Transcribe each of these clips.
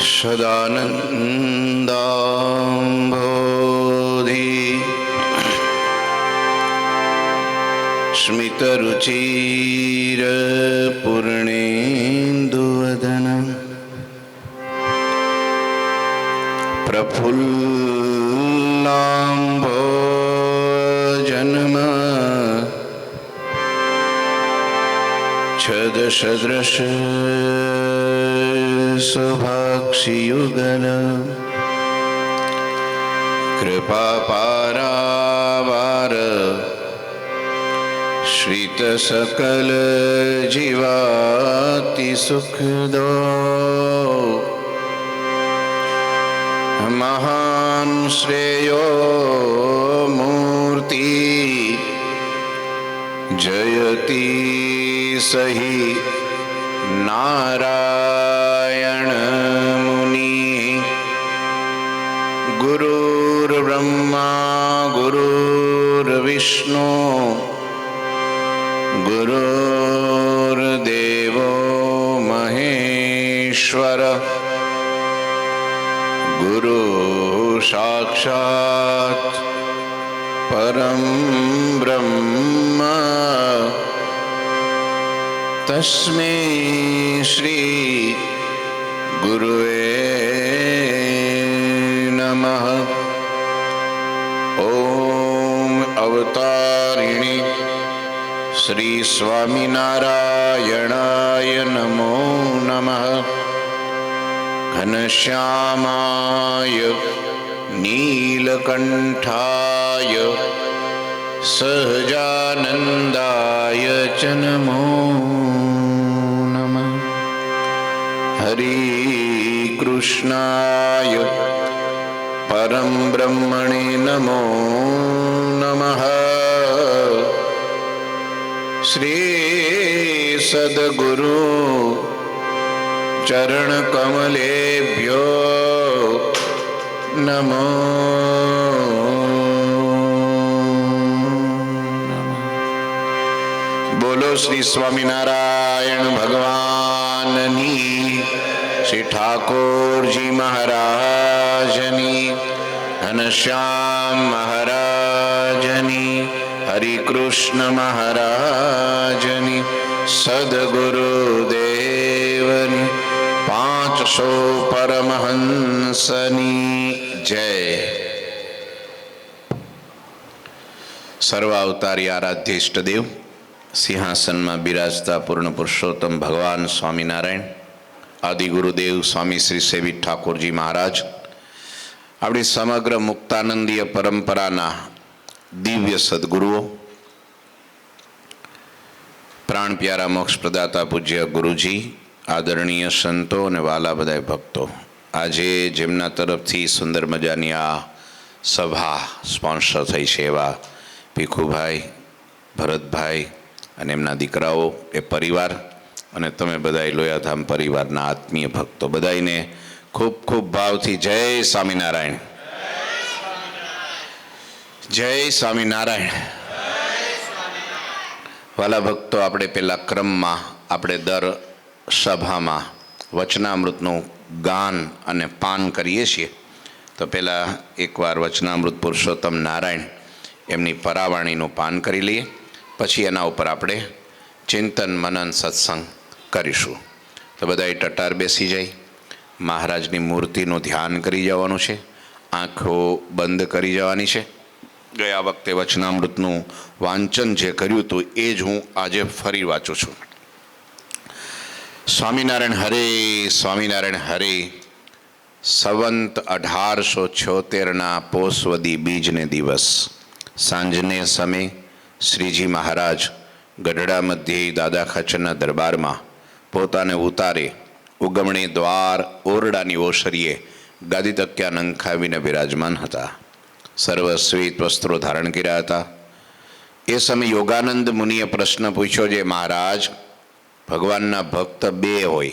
सदानन्दाम्भोधि स्मितरुचिरपूर्णेन्दुवदनं प्रफुल्लाम्भोजन्म छदसदृश शुभाक्षियुगल कृपापारावार श्रितसकल जीवाति सुखदो महान् श्रेयो मूर्ति जयति सही नारायण मुनि गुरुर्ब्रह्मा गुरुर्विष्णु गुरुर्देवो महेश्वर गुरु साक्षात् परं ब्रह्म तस्मै श्री गुरुवे नमः। ओम अवतारिणी श्री स्वामिनारायणाय नमो नमः। घनश्यामाय नीलकंठाय सहजानंदाय च नमो नमः। हरि कृष्णाय परम ब्रह्मणे नमो नमः। श्री सद्गुरु चरण कमलेभ्यो नमो नमः। बोलो श्री स्वामीनारायण भगवाननी, श्री ठाकुर जी महाराजनी, घनश्याम महाराजनी, हरि कृष्ण महाराजनी, सद्गुरुदेवनी, 500 परमहंसनी जय। सर्वावतारी आराध्य इष्टदेव सिंहासन में बिराजता पूर्ण पुरुषोत्तम भगवान स्वामीनारायण, आदि गुरुदेव स्वामी श्री सेवी ठाकुर जी महाराज, अपनी समग्र मुक्तानंदीय परंपराना दिव्य सद्गुरुओ, प्राण प्यारा मोक्ष प्रदाता पूज्य गुरुजी, आदरणीय संतो ने वाला बधाय भक्तो, आजे जेमना तरफथी सुंदर मजानी आ सभा स्पॉन्सर थई छे एवा भीखुभाई, भरतभाई अने एमना दीकराओ, ए परिवार अने तमे बधाई लोयाधाम परिवारना आत्मीय भक्तो बधाईने खूब खूब भावथी जय स्वामीनारायण, जय स्वामीनारायण। वाला भक्तो, आपणे पेला क्रम में आपणे दर सभा में वचनामृतनु गान अने पान करीए छीए। तो पहला एक बार वचनामृत पुरुषोत्तम नारायण एमनी परावाणीनु पान करी लीए, पछी एना उपर आपणे चिंतन मनन सत्संग करीशुं। तो बधाए टटार बेसी जाई, महाराजनी मूर्तिनु ध्यान करी जवानुं छे, आँखो बंद करी जवानी छे। गया वखते वचनामृतनु वांचन जे कर्युं हतुं ए ज हूँ आजे फरी वाँचुं छुं। स्वामीनारायण हरे, स्वामीनारायण हरे। संवंत 1876 पोसवदी बीजने दिवस सांजने समय श्रीजी महाराज गढ़ड़ा मध्य दादा खाचरना दरबार में पोताने उतारे उगमणे द्वार ओरडानी ओसरीए गादी तक्या नंखावीने विराजमान हता। सर्व श्वेत वस्त्रों धारण कर्या हता। ए समय योगानंद मुनिए प्रश्न पूछ्यो जे महाराज, भगवानना भक्त बे होय,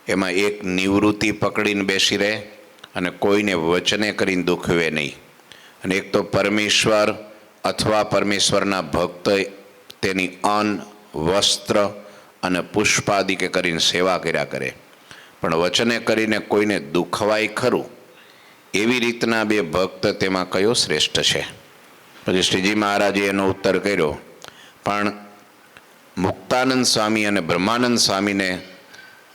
एमां एक निवृत्ति पकड़ीने बेसी रहे अने कोईने वचने करीने दुखवे नहीं, अने एक तो परमेश्वर अथवा परमेश्वरना भक्त तेनी अन्न वस्त्र अने पुष्पादि के करीने सेवा कर्या करे, પણ વચને કરીને કોઈને દુખવાય ખરું, એવી રીતના બે ભક્ત, તેમાં કયો શ્રેષ્ઠ છે? પછી શ્રીજી મહારાજે એનો ઉત્તર કર્યો, પણ મુક્તાનંદ સ્વામી અને બ્રહ્માનંદ સ્વામીને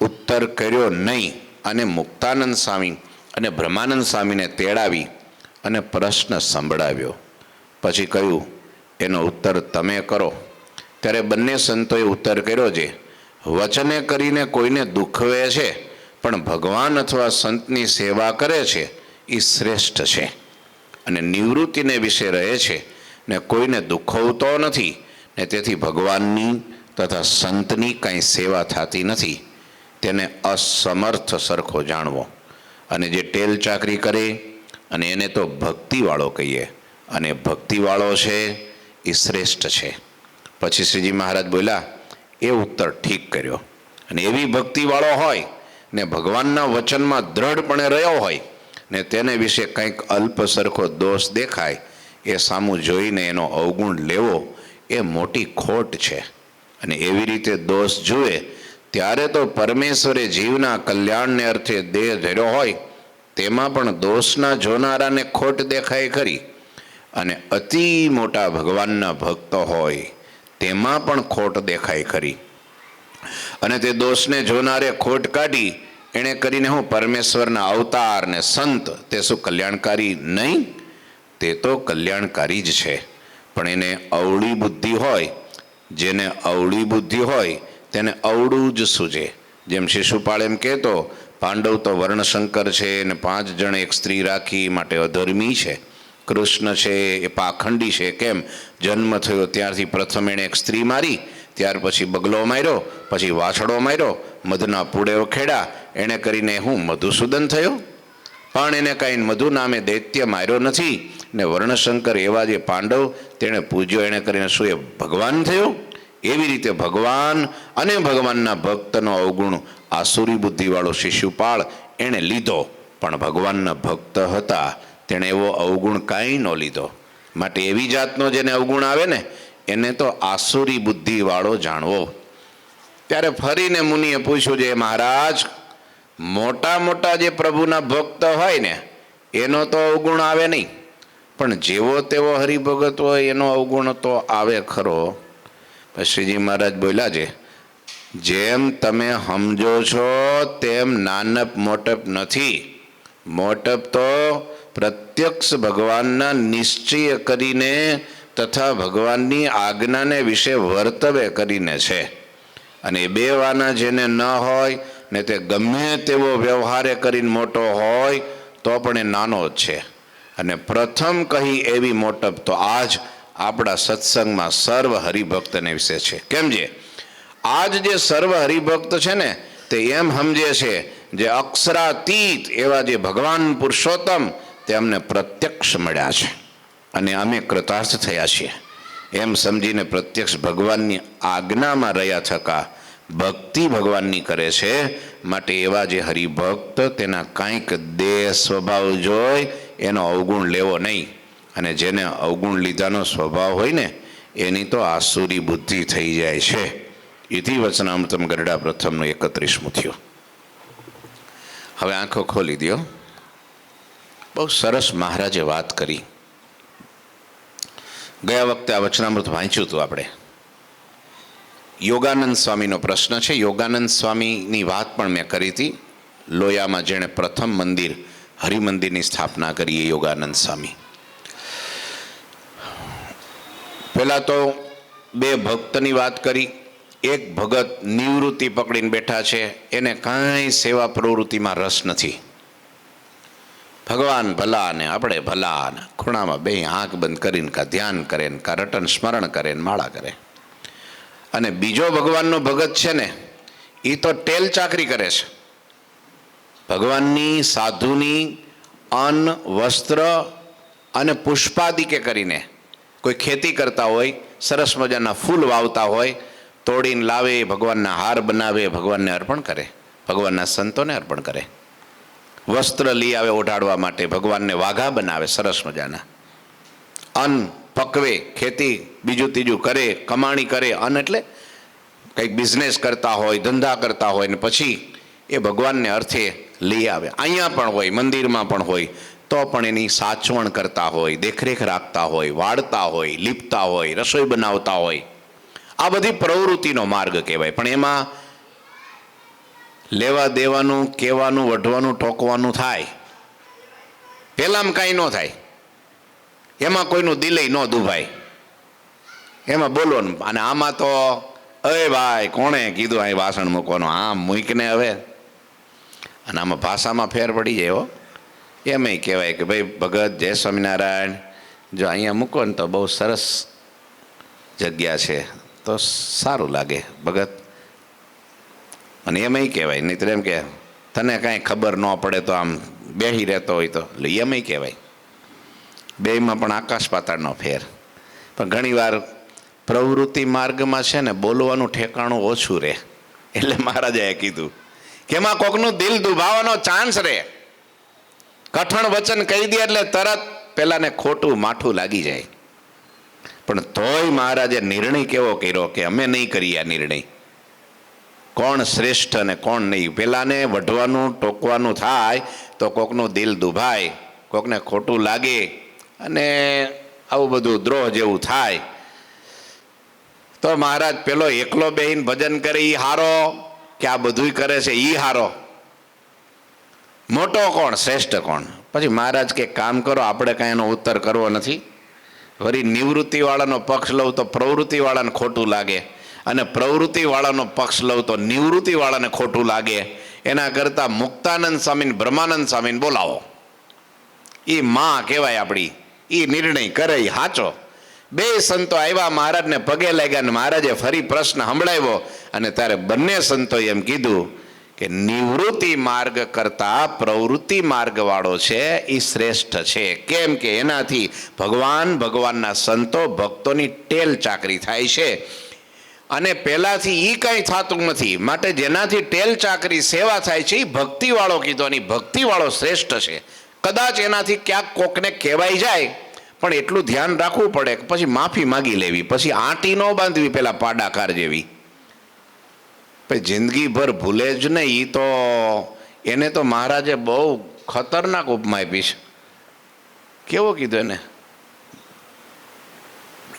ઉત્તર કર્યો નહીં, અને મુક્તાનંદ સ્વામી અને બ્રહ્માનંદ સ્વામીને તેડાવી અને પ્રશ્ન સંભળાવ્યો. પછી કહ્યું, એનો ઉત્તર તમે કરો. ત્યારે બંને સંતોએ ઉત્તર કર્યો છે, વચને કરીને કોઈને દુખવે છે પણ ભગવાન અથવા સંતની સેવા કરે છે એ શ્રેષ્ઠ છે, અને નિવૃત્તિને વિશે રહે છે ને કોઈને દુખવતો નથી, ને તેથી ભગવાનની તથા સંતની કાંઈ સેવા થતી નથી, તેને અસમર્થ સરખો જાણવો. અને જે ટેલ ચાકરી કરે અને એને તો ભક્તિવાળો કહીએ, અને ભક્તિવાળો છે એ શ્રેષ્ઠ છે. પછી શ્રીજી મહારાજ બોલ્યા, એ ઉત્તર ઠીક કર્યો. અને એવી ભક્તિવાળો હોય ને ભગવાનના વચનમાં દ્રઢપણે રહ્યો હોય ને તેને વિશે કંઈક અલ્પ સરખો દોષ દેખાય, એ સામું જોઈને એનો અવગુણ લેવો એ મોટી ખોટ છે. અને એવી રીતે દોષ જુએ ત્યારે તો પરમેશ્વરે જીવના કલ્યાણને અર્થે દેહ ધર્યો હોય તેમાં પણ દોષના જોનારાને ખોટ દેખાય ખરી, અને અતિ મોટા ભગવાનના ભક્ત હોય તેમાં પણ ખોટ દેખાય ખરી. અને તે દોષને જોનારે ખોટ કાઢી એણે કરીને હું પરમેશ્વરના અવતાર ને સંત, તે શું કલ્યાણકારી નહીં? તે તો કલ્યાણકારી જ છે, પણ એને અવળી બુદ્ધિ હોય, જેને અવળી બુદ્ધિ હોય તેને અવળું જ સૂજે. જેમ શિશુપાળ એમ કહેતો, પાંડવ તો વર્ણશંકર છે ને 5 જણ એક સ્ત્રી રાખી માટે અધર્મી છે. કૃષ્ણ છે એ પાખંડી છે. કેમ? જન્મ થયો ત્યારથી પ્રથમ એણે એક સ્ત્રી મારી, ત્યાર પછી બગલો માર્યો, પછી વાછડો માર્યો, મધના પૂડેઓ ખેડા, એણે કરીને હું મધુસૂદન થયો? પણ એને કાંઈ મધુ નામે દૈત્ય માર્યો નથી. ને વર્ણશંકર એવા જે પાંડવ તેણે પૂજ્યો, એણે કરીને શું એ ભગવાન થયો? એવી રીતે ભગવાન અને ભગવાનના ભક્તનો અવગુણ આસુરી બુદ્ધિવાળો શિશુપાળ એણે લીધો, પણ ભગવાનના ભક્ત હતા તેણે એવો અવગુણ કાંઈ ન લીધો. માટે એવી જાતનો જેને અવગુણ આવે ને એને તો આસુરી બુદ્ધિવાળો જાણવો. ત્યારે ફરીને મુનિએ પૂછ્યું, જે મહારાજ, મોટા મોટા જે પ્રભુના ભક્ત હોય ને એનો તો અવગુણ આવે નહીં, પણ જેવો તેવો હરિભગત હોય એનો અવગુણ તો આવે ખરો. શ્રીજી મહારાજ બોલ્યા છે, જેમ તમે સમજો છો તેમ નાનપ મોટપ નથી. મોટપ તો પ્રત્યક્ષ ભગવાનના નિશ્ચય કરીને તથા ભગવાનની આજ્ઞાને વિશે વર્તવે કરીને છે. અને બે વાના જેને ન હોય ને તે ગમે તેવો વ્યવહારે કરીને મોટો હોય તો પણ એ નાનો જ છે. અને પ્રથમ કહી એવી મોટપ તો આજ આપણા સત્સંગમાં સર્વ હરિભક્તને વિશે છે. કેમ છે? આજ જે સર્વ હરિભક્ત છે ને તે એમ સમજે છે જે અક્ષરાતીત એવા જે ભગવાન પુરુષોત્તમ તે અમને પ્રત્યક્ષ મળ્યા છે અને અમે કૃતાર્થ થયા છીએ એમ સમજીને પ્રત્યક્ષ ભગવાનની આજ્ઞામાં રહ્યા થકા ભક્તિ ભગવાનની કરે છે. માટે એવા જે હરિભક્ત તેના કાંઈક દેહ સ્વભાવ જોઈ એનો અવગુણ લેવો નહીં. અને જેને અવગુણ લીધાનો સ્વભાવ હોય ને એની તો આસુરી બુદ્ધિ થઈ જાય છે. ઇતિ વચનામૃતમ ગરડા પ્રથમનું 31મું થયું. હવે આંખો ખોલી દો. બહુ સરસ મહારાજે વાત કરી. ગયા વખતે આ વચનામૃત વાંચ્યું હતું આપણે. યોગાનંદ સ્વામીનો પ્રશ્ન છે. યોગાનંદ સ્વામીની વાત પણ મેં કરી હતી. લોયામાં જેણે પ્રથમ મંદિર હરિમંદિરની સ્થાપના કરી એ યોગાનંદ સ્વામી. પહેલાં તો બે ભક્તની વાત કરી. એક ભગત નિવૃત્તિ પકડીને બેઠા છે, એને કાંઈ સેવા પ્રવૃત્તિમાં રસ નથી. ભગવાન ભલા ને આપણે ભલા ને ખૂણામાં બે આંખ બંધ કરીને કા ધ્યાન કરે ને કા રટન સ્મરણ કરે ને માળા કરે. અને બીજો ભગવાનનો ભગત છે ને એ તો ટેલ ચાકરી કરે છે. ભગવાનની સાધુની અન્ન વસ્ત્ર અને પુષ્પાદિકે કરીને કોઈ ખેતી કરતા હોય, સરસ મજાના ફૂલ વાવતા હોય, તોડીને લાવે, ભગવાનના હાર બનાવે, ભગવાનને અર્પણ કરે, ભગવાનના સંતોને અર્પણ કરે. વસ્ત્ર લઈ આવે ઓઢાડવા માટે, ભગવાનને વાઘા બનાવે સરસ મજાના. અન્ન પકવે, ખેતી બીજું ત્રીજું કરે, કમાણી કરે. અન્ન એટલે કંઈક બિઝનેસ કરતા હોય, ધંધા કરતા હોય, ને પછી એ ભગવાનને અર્થે લઈ આવે. અહીંયા પણ હોય, મંદિરમાં પણ હોય, તો પણ એની સાચવણ કરતા હોય, દેખરેખ રાખતા હોય, વાળતા હોય, લીપતા હોય, રસોઈ બનાવતા હોય. આ બધી પ્રવૃત્તિનો માર્ગ કહેવાય. પણ એમાં લેવા દેવાનું, કહેવાનું, વઢવાનું, ટોકવાનું થાય. પહેલામાં કાંઈ ન થાય. એમાં કોઈનું દિલય ન દુભાય. એમાં બોલવાનું. અને આમાં તો અરે ભાઈ કોણે કીધું અહીં વાસણ મૂકવાનું, આમ મૂકને હવે. અને આમાં ભાષામાં ફેર પડી જાય. હો એમાંય કહેવાય કે ભાઈ ભગત જય સ્વામિનારાયણ, જો અહીંયા મૂકો ને તો બહુ સરસ જગ્યા છે, તો સારું લાગે ભગત. અને એમાંય કહેવાય, નહીં તો એમ કે તને કાંઈ ખબર ન પડે તો આમ બેસી રહેતો હોય તો એમાંય કહેવાય. બેયમાં પણ આકાશ પાતાળનો ફેર. પણ ઘણીવાર પ્રવૃત્તિ માર્ગમાં છે ને બોલવાનું ઠેકાણું ઓછું રહે. એટલે મહારાજાએ કીધું કે એમાં કોકનું દિલ દુભાવવાનો ચાન્સ રહે. કઠણ વચન કહી દે એટલે તરત પેલાને ખોટું માઠું લાગી જાય. પણ તોય મહારાજે નિર્ણય કેવો કર્યો કે અમે નહીં કરીએ આ નિર્ણય. કોણ શ્રેષ્ઠ અને કોણ નહીં. પેલાને વઢવાનું ટોકવાનું થાય તો કોકનું દિલ દુભાય, કોકને ખોટું લાગે અને આવું બધું દ્રોહ જેવું થાય. તો મહારાજ પેલો એકલો બેહીને ભજન કરે એ હારો કે આ બધું કરે છે એ હારો? મોટો કોણ, શ્રેષ્ઠ કોણ? પછી મહારાજ કે કામ કરો, આપણે કાંઈ એનો ઉત્તર કરવો નથી. વળી નિવૃત્તિવાળાનો પક્ષ લઉં તો પ્રવૃત્તિવાળાને ખોટું લાગે, અને પ્રવૃત્તિવાળાનો પક્ષ લઉં તો નિવૃત્તિવાળાને ખોટું લાગે. એના કરતાં મુક્તાનંદ સ્વામીને, બ્રહ્માનંદ સ્વામીને બોલાવો. એ માં કહેવાય આપણી. એ નિર્ણય કરે એ સાચો. બે સંતો આવ્યા, મહારાજને પગે લાગ્યા, અને મહારાજે ફરી પ્રશ્ન સંભળાવ્યો. અને ત્યારે બંને સંતોએ એમ કીધું કે નિવૃત્તિ માર્ગ કરતા પ્રવૃત્તિ માર્ગ વાળો છે એ શ્રેષ્ઠ છે. કેમ કે એનાથી ભગવાનના સંતો ભક્તોની ટેલ ચાકરી થાય છે, અને પહેલાથી એ કંઈ થતું નથી. માટે જેનાથી ટેલ ચાકરી સેવા થાય છે એ ભક્તિવાળો કીધો, અને ભક્તિવાળો શ્રેષ્ઠ છે. કદાચ એનાથી ક્યાંક કોકને કહેવાય જાય, પણ એટલું ધ્યાન રાખવું પડે કે પછી માફી માગી લેવી, પછી આંટી ન બાંધવી પેલા પાડાકાર જેવી. પછી જિંદગીભર ભૂલે જ નહીં. એ તો એને તો મહારાજે બહુ ખતરનાક ઉપમા આપી છે. કેવો કીધું એને?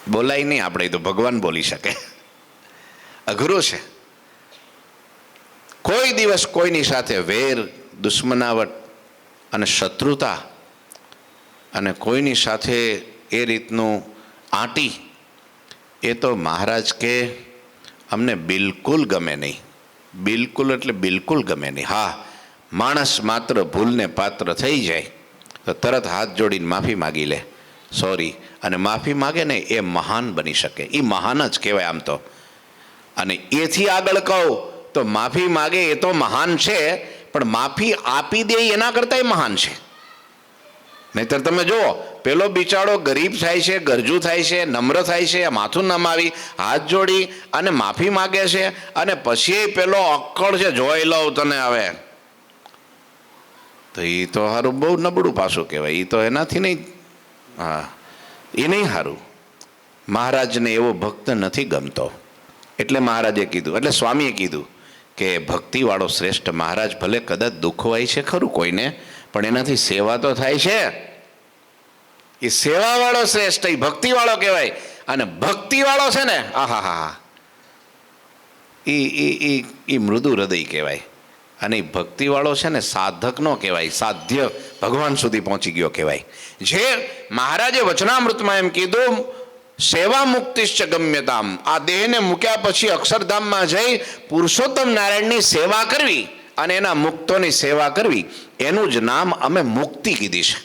બોલાય નહીં આપણે, તો ભગવાન બોલી શકે. અઘરું છે. કોઈ દિવસ કોઈની સાથે વેર, દુશ્મનાવટ અને શત્રુતા અને કોઈની સાથે એ રીતનું આંટી, એ તો મહારાજ કે અમને બિલકુલ ગમે નહીં. બિલકુલ એટલે બિલકુલ ગમે નહીં. હા, માણસ માત્ર ભૂલને પાત્ર થઈ જાય તો તરત હાથ જોડીને માફી માગી લે, સોરી, અને માફી માગે ને એ મહાન બની શકે. એ મહાન જ કહેવાય આમ તો. અને એથી આગળ કહું તો માફી માગે એ તો મહાન છે, પણ માફી આપી દે એના કરતાં મહાન છે. નહીતર તમે જુઓ, પેલો બિચારો ગરીબ થાય છે, ગરજુ થાય છે, નમ્ર થાય છે, માથું નમાવી હાથ જોડી અને માફી માગે છે, અને પછી પેલો અક્કડ છે જોઈ લઉં તને હવે, તો એ તો સારું બહુ નબળું પાછું કહેવાય. એ તો એનાથી નહીં, હા, એ નહીં સારું. મહારાજને એવો ભક્ત નથી ગમતો. એટલે મહારાજે કીધું, એટલે સ્વામીએ કીધું કે ભક્તિવાળો શ્રેષ્ઠ. મહારાજ ભલે કદાચ દુઃખ હોય છે ખરું કોઈને, પણ એનાથી સેવા તો થાય છે. એ સેવાવાળો શ્રેષ્ઠ, એ ભક્તિવાળો કહેવાય. અને ભક્તિવાળો છે ને, આહા હા, એ મૃદુ હૃદય કહેવાય. અને એ ભક્તિવાળો છે ને સાધક નો કહેવાય, સાધ્ય ભગવાન સુધી પહોંચી ગયો કહેવાય. જે મહારાજે વચનામૃતમાં એમ કીધું, સેવા મુક્તિશ્ચ ગમ્યતામ. આ દેહને મૂક્યા પછી અક્ષરધામમાં જઈ પુરુષોત્તમ નારાયણની સેવા કરવી અને એના મુક્તોની સેવા કરવી, એનું જ નામ અમે મુક્તિ કીધી છે.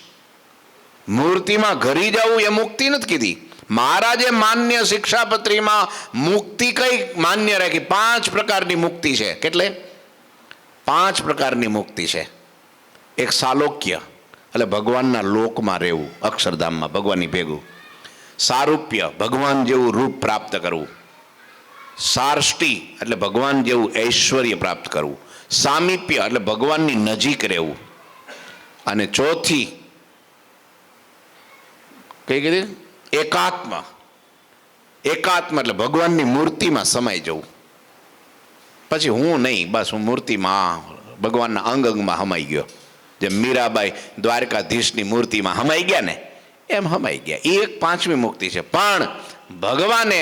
મૂર્તિમાં ઘરી જવું એ મુક્તિ નથી કીધી. મહારાજે માન્ય શિક્ષાપત્રીમાં મુક્તિ કઈ માન્ય રાખી? 5 પ્રકારની મુક્તિ છે. કેટલે? 5 પ્રકારની મુક્તિ છે. એક સાલોક્ય, એટલે ભગવાનના લોકમાં રહેવું, અક્ષરધામમાં ભગવાનની ભેગું. સારૂપ્ય, ભગવાન જેવું રૂપ પ્રાપ્ત કરવું. સાર્ષ્ટિ, એટલે ભગવાન જેવું ઐશ્વર્ય પ્રાપ્ત કરવું. સામીપ્ય, એટલે ભગવાનની નજીક રહેવું. અને ચોથી કઈ કીધી? એકાત્મ. એકાત્મ એટલે ભગવાનની મૂર્તિમાં સમાઈ જવું. પછી હું નહીં, બસ હું મૂર્તિમાં ભગવાનના અંગ અંગમાં હમાઈ ગયો. જેમ મીરાબાઈ દ્વારકાધીશની મૂર્તિમાં હમાઈ ગયા ને એમ હમાઈ ગયા. એ એક પાંચમી મુક્તિ છે. પણ ભગવાને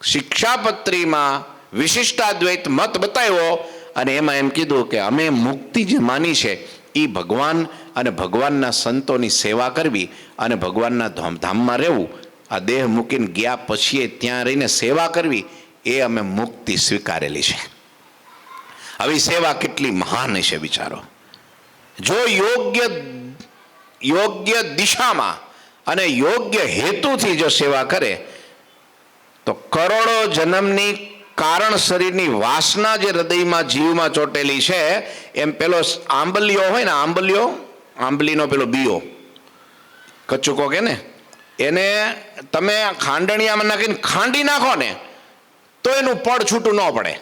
શિક્ષાપત્રીમાં વિશિષ્ટાદ્વૈત મત બતાવ્યો અને એમાં એમ કીધું કે અમે મુક્તિ જે માની છે એ ભગવાન અને ભગવાનના સંતોની સેવા કરવી અને ભગવાનના ધામમાં રહેવું, આ દેહ મૂકીને ગયા પછી ત્યાં રહીને સેવા કરવી, એ અમે મુક્તિ સ્વીકારેલી છે. આવી સેવા કેટલી મહાન છે વિચારો. જો યોગ્ય દિશામાં અને યોગ્ય હેતુથી જો સેવા કરે તો કરોડો જન્મની કારણ શરીરની વાસના જે હૃદયમાં જીવમાં ચોટેલી છે, એમ પેલો આંબલિયો હોય ને, આંબલીનો પેલો બીયો કચુકો કે ને, એને તમે ખાંડણિયામાં નાખીને ખાંડી નાખો ને તો એનું પડ છૂટું ન પડે.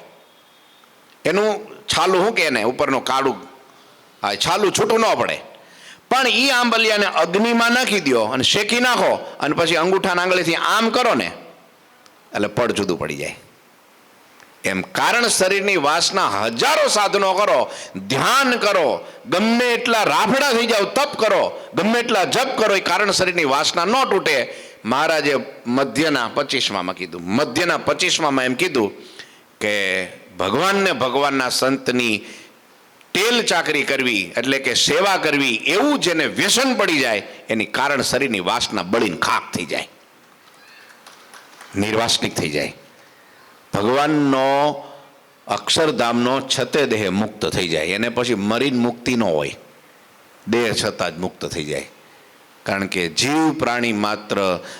એનું છાલું શું કે એને ઉપરનું કાળું છાલું છૂટું ન પડે. પણ એ આંબલિયાને અગ્નિમાં નાખી દો અને શેકી નાખો અને પછી અંગૂઠાના આંગળીથી આમ કરો ને એટલે પડ જુદું પડી જાય. એમ કારણ શરીરની વાસના હજારો સાધનો કરો, ધ્યાન કરો, ગમે એટલા રાફડા થઈ જાવ, તપ કરો, ગમે એટલા જપ કરો, એ કારણ શરીરની વાસના ન તૂટે. મહારાજે મધ્યના 25માં કીધું, મધ્યના 25માં એમ કીધું કે ભગવાનને ભગવાનના સંતની તેલ ચાકરી કરવી એટલે કે સેવા કરવી, એવું જેને વ્યસન પડી જાય એની કારણ શરીરની વાસના બળીને ખાક થઈ જાય, નિર્વાસનિક થઈ જાય. ભગવાનનો અક્ષરધામનો છતે દેહ મુક્ત થઈ જાય. એને પછી મરીને મુક્તિ ન હોય, દેહ છતાં જ મુક્ત થઈ જાય. કારણ કે જીવ પ્રાણી માત્ર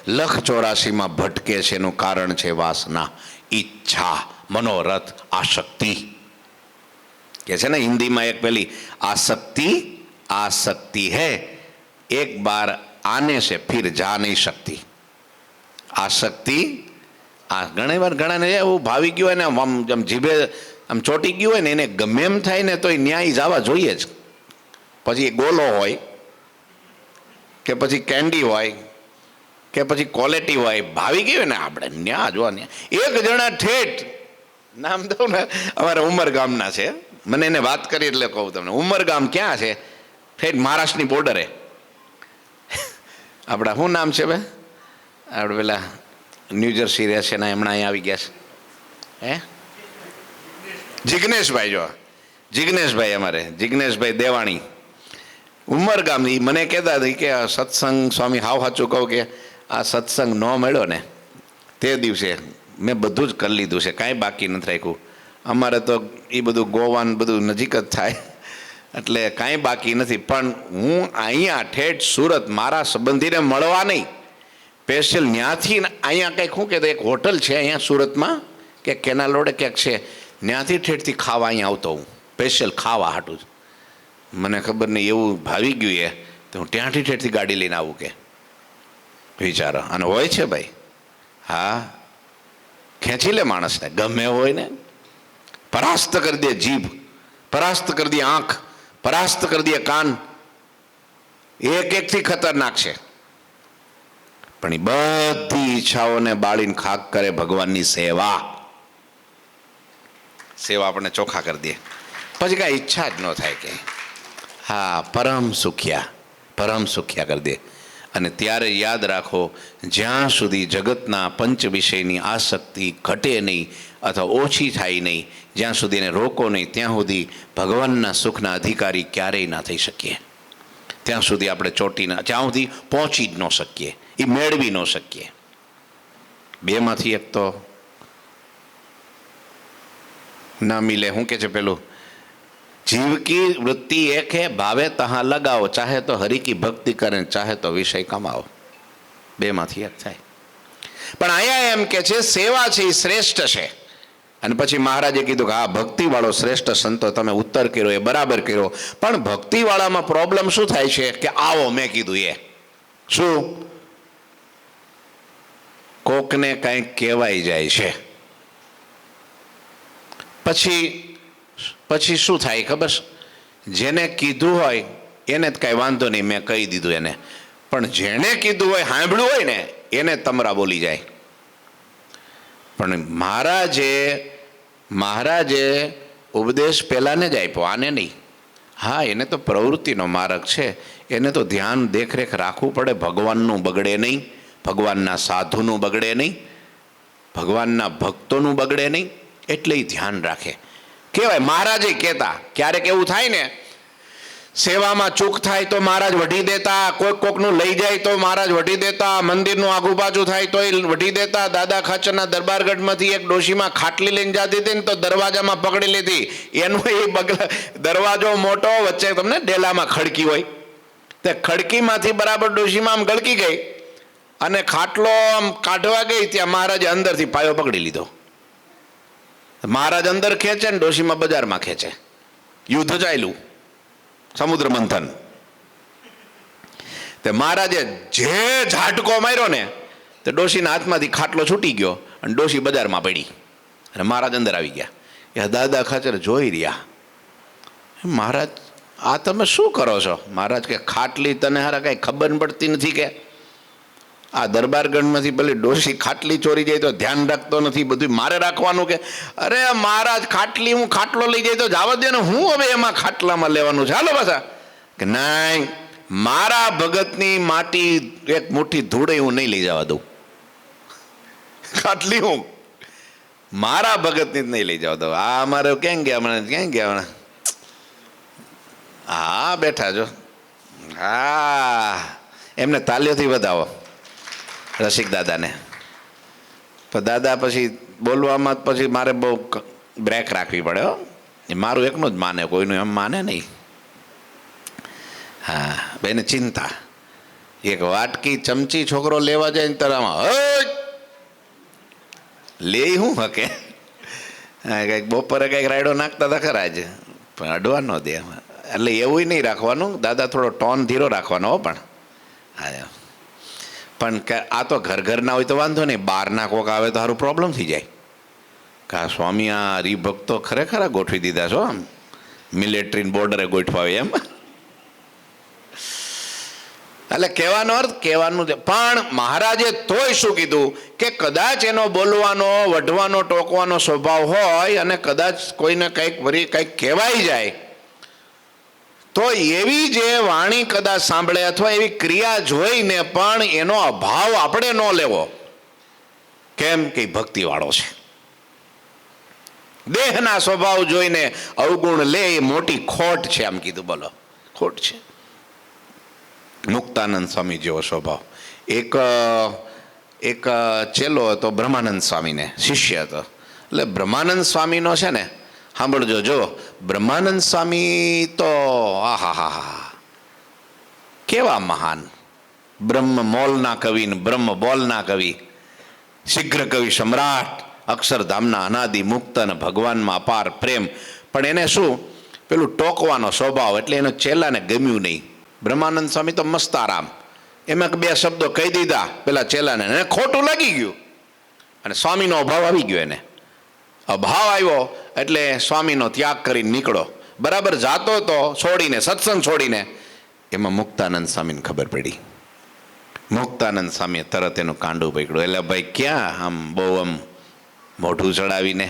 184માં ભટકે છે. એનું કારણ છે વાસના, ઈચ્છા, મનોરથ, આસક્તિ. કે છે ને હિન્દીમાં એક પેલી આસક્તિ હૈ, એક બાર આને से फिर जा नहीं सकती. આસક્તિ આ ઘણી વાર ઘણાને એવું ભાવી ગયું હોય ને, આમ જીભે આમ ચોટી ગયું હોય ને, એને ગમે એમ થાય ને તો એ ન્યાય જવા જોઈએ જ. પછી ગોલો હોય કે પછી કેન્ડી હોય કે પછી ક્વોલિટી હોય, ભાવી ગયું હોય ને આપણે ન્યા જોવા. એક જણા ઠેઠ નામ દઉં ને, અમારા ઉમરગામના છે, મને એને વાત કરી એટલે કહું તમને. ઉમરગામ ક્યાં છે? ઠેઠ મહારાષ્ટ્રની બોર્ડરે. આપણા શું નામ છે ભાઈ? આપણે પેલા ન્યૂજર્સી રહે છે ને, હમણાં અહીંયા આવી ગયા છે. જિગ્નેશભાઈ, જો જિગ્નેશભાઈ, અમારે જિગ્નેશભાઈ દેવાણી, ઉમરગામની. મને કહેતા હતી કે આ સત્સંગ, સ્વામી હાવ સાચું કહું કે આ સત્સંગ ન મળ્યો ને તે દિવસે મેં બધું જ કરી લીધું છે, કાંઈ બાકી નથી રાખ્યું. અમારે તો એ બધું ગોવાન બધું નજીક જ થાય એટલે કાંઈ બાકી નથી. પણ હું અહીંયા ઠેઠ સુરત મારા સંબંધીને મળવા નહીં, સ્પેશિયલ ત્યાંથી અહીંયા કંઈક શું કહેતો, એક હોટલ છે અહીંયા સુરતમાં કે કેનાલ રોડે ક્યાંક છે, ત્યાંથી ઠેઠથી ખાવા અહીંયા આવતો હું, સ્પેશિયલ ખાવા હાટું જ. મને ખબર નહીં એવું ભાવી ગયું એ તો હું ત્યાંથી ઠેઠથી ગાડી લઈને આવું કે વિચારો. અને હોય છે ભાઈ, હા, ખેંચી લે માણસને ગમે હોય ને. પરાસ્ત કરી દે જીભ, પરાસ્ત કરી દે આંખ, પરાસ્ત કરી દે કાન, એક એકથી ખતરનાક છે. પણ એ બધી ઈચ્છાઓને બાળીને ખાક કરે ભગવાનની સેવા. સેવા આપણને ચોખ્ખા કરી દે, પછી કાંઈ ઈચ્છા જ ન થાય કે હા, પરમ સુખ્યા કરી દે. અને ત્યારે યાદ રાખો, જ્યાં સુધી જગતના પંચ વિષયની આસક્તિ ઘટે નહીં અથવા ઓછી થાય નહીં, જ્યાં સુધી એને રોકો નહીં, ત્યાં સુધી ભગવાનના સુખના અધિકારી ક્યારેય ના થઈ શકીએ. ત્યાં સુધી આપણે ત્યાં સુધી પહોંચી જ ન શકીએ, એ મેળવી ન શકીએ. બેમાંથી એક તો ના મિલે. શું કે છે પેલું, जीव की वृत्ति एक है, भावे तहाँ लगाओ, चाहे तो हरि की भक्ति करें, चाहे तो विषय कमाओ. બેમાંથી એક થાય. પણ અહીંયા એમ કે છે સેવા છે એ શ્રેષ્ઠ છે. અને પછી મહારાજે કીધું કે હા, ભક્તિવાળો શ્રેષ્ઠ સંતો તમે ઉત્તર કર્યો એ બરાબર કર્યો, પણ ભક્તિવાળામાં પ્રોબ્લેમ શું થાય છે કે આવો મેં કીધું એ શું, કોકને કંઈક કહેવાય જાય છે. પછી શું થાય ખબર? જેને કીધું હોય એને જ કાંઈ વાંધો નહીં, મેં કહી દીધું એને. પણ જેણે કીધું હોય, સાંભળ્યું હોય ને, એને તમરા બોલી જાય. પણ મહારાજે ઉપદેશ પહેલાંને જ આપ્યો, આને નહીં. હા, એને તો પ્રવૃત્તિનો માર્ગ છે, એને તો ધ્યાન દેખરેખ રાખવું પડે. ભગવાનનું બગડે નહીં, ભગવાનના સાધુનું બગડે નહીં, ભગવાનના ભક્તોનું બગડે નહીં, એટલે એ ધ્યાન રાખે. કહેવાય મહારાજે કહેતા, ક્યારેક એવું થાય ને સેવામાં ચૂક થાય તો મહારાજ વઢી દેતા, કોકનું લઈ જાય તો મહારાજ વઢી દેતા, મંદિરનું આગુ પાછું થાય તો એ વઢી દેતા. દાદા ખાચરના દરબારગઢમાંથી એક ડોશીમાં ખાટલી લઈને જતી હતી ને તો દરવાજામાં પકડી લીધી. એનો એ દરવાજો મોટો, વચ્ચે તમને ડેલામાં ખડકી હોય, તે ખડકીમાંથી બરાબર ડોશીમાં આમ ગળકી ગઈ અને ખાટલો આમ કાઢવા ગઈ, ત્યાં મહારાજે અંદરથી પાયો પકડી લીધો. મહારાજ અંદર ખેંચે ને ડોશીમાં બજારમાં ખેંચે. યુદ્ધ ચાલ્યું, સમુદ્ર મંથન. તે મહારાજે જે ઝાટકો માર્યો ને તે ડોશીના હાથમાંથી ખાટલો છૂટી ગયો અને ડોશી બજારમાં પડી અને મહારાજ અંદર આવી ગયા. એ દાદા ખાચર જોઈ રહ્યા, મહારાજ આ તમે શું કરો છો? મહારાજ કે ખાટલી તને હારા કાંઈ ખબર પડતી નથી કે આ દરબારગઢમાંથી પેલી ડોશી ખાટલી ચોરી જાય તો ધ્યાન રાખતો નથી, બધું મારે રાખવાનું કે? અરે મહારાજ ખાટલી હું ખાટલો લઈ જાય તો જવા દે ને, હું હવે એમાં ખાટલામાં લેવાનું છે, હાલો પાછા. કે નહીં, મારા ભગતની માટી એક મુઠ્ઠી ધૂળે હું નહીં લઈ જવા દઉં. ખાટલી હું મારા ભગતની જ નહીં લઈ જવા દઉં. આ અમારે ક્યાં ગયા હમણાં, ક્યાં ગયા હમણાં? હા બેઠા જો. હા, એમને તાલીઓથી વધાવો રસિક દાદાને. તો દાદા પછી બોલવામાં પછી મારે બહુ બ્રેક રાખવી પડે હો. એ મારું એકનું જ માને, કોઈનું એમ માને નહીં. હા, બેને ચિંતા. એક વાટકી ચમચી છોકરો લેવા જાય ને તરામાં લે હું હકે. કંઈક બપોરે કંઈક રાયડો નાખતા હતા ખરા જ, પણ અડવા ન દે. એટલે એવું નહીં રાખવાનું દાદા, થોડો ટોન ધીરો રાખવાનો હો. પણ હા, પણ આ તો ઘરના હોય તો વાંધો નહીં, બહારના કોક આવે તો સારું પ્રોબ્લેમ થઈ જાય. કા સ્વામી આ હરિભક્તો ખરેખર ગોઠવી દીધા છો, આમ મિલિટરી બોર્ડરે ગોઠવાવે એમ. એટલે કહેવાનો અર્થ કહેવાનું છે. પણ મહારાજે તોય શું કીધું કે કદાચ એનો બોલવાનો, વઢવાનો, ટોકવાનો સ્વભાવ હોય અને કદાચ કોઈને કંઈક વળી કંઈક કહેવાઈ જાય તો એવી જે વાણી કદાચ સાંભળે અથવા એવી ક્રિયા જોઈને પણ એનો અભાવ આપણે ન લેવો. કેમ કે ભક્તિવાળો છે. દેહના સ્વભાવ જોઈને અવગુણ લે એ મોટી ખોટ છે, આમ કીધું. બોલો, ખોટ છે. મુક્તાનંદ સ્વામી જેવો સ્વભાવ. એક ચેલો હતો બ્રહ્માનંદ સ્વામીને, શિષ્ય હતો. એટલે બ્રહ્માનંદ સ્વામીનો છે ને, સાંભળજો, જો બ્રહ્માનંદ સ્વામી તો આહા કેવા મહાન, બ્રહ્મ મોલના કવિ, બ્રહ્મ બોલના કવિ, શીઘ્ર કવિ સમ્રાટ, અક્ષરધામના અનાદિ મુક્ત અને ભગવાનમાં અપાર પ્રેમ. પણ એને શું પેલું ટોકવાનો સ્વભાવ, એટલે એનો ચેલાને ગમ્યું નહીં. બ્રહ્માનંદ સ્વામી તો મસ્તારામ, એમાં બે શબ્દો કહી દીધા પેલા ચેલાને, એને ખોટું લાગી ગયું અને સ્વામીનો અભાવ આવી ગયો. એને અભાવ આવ્યો એટલે સ્વામીનો ત્યાગ કરીને નીકળો. બરાબર જાતો તો છોડીને, સત્સંગ છોડીને, એમાં મુક્તાનંદ સ્વામીને ખબર પડી. મુક્તાનંદ સ્વામીએ તરત એનું કાંડું પકડ્યું. એટલે ભાઈ ક્યાં આમ બહુ આમ મોઢું ચડાવીને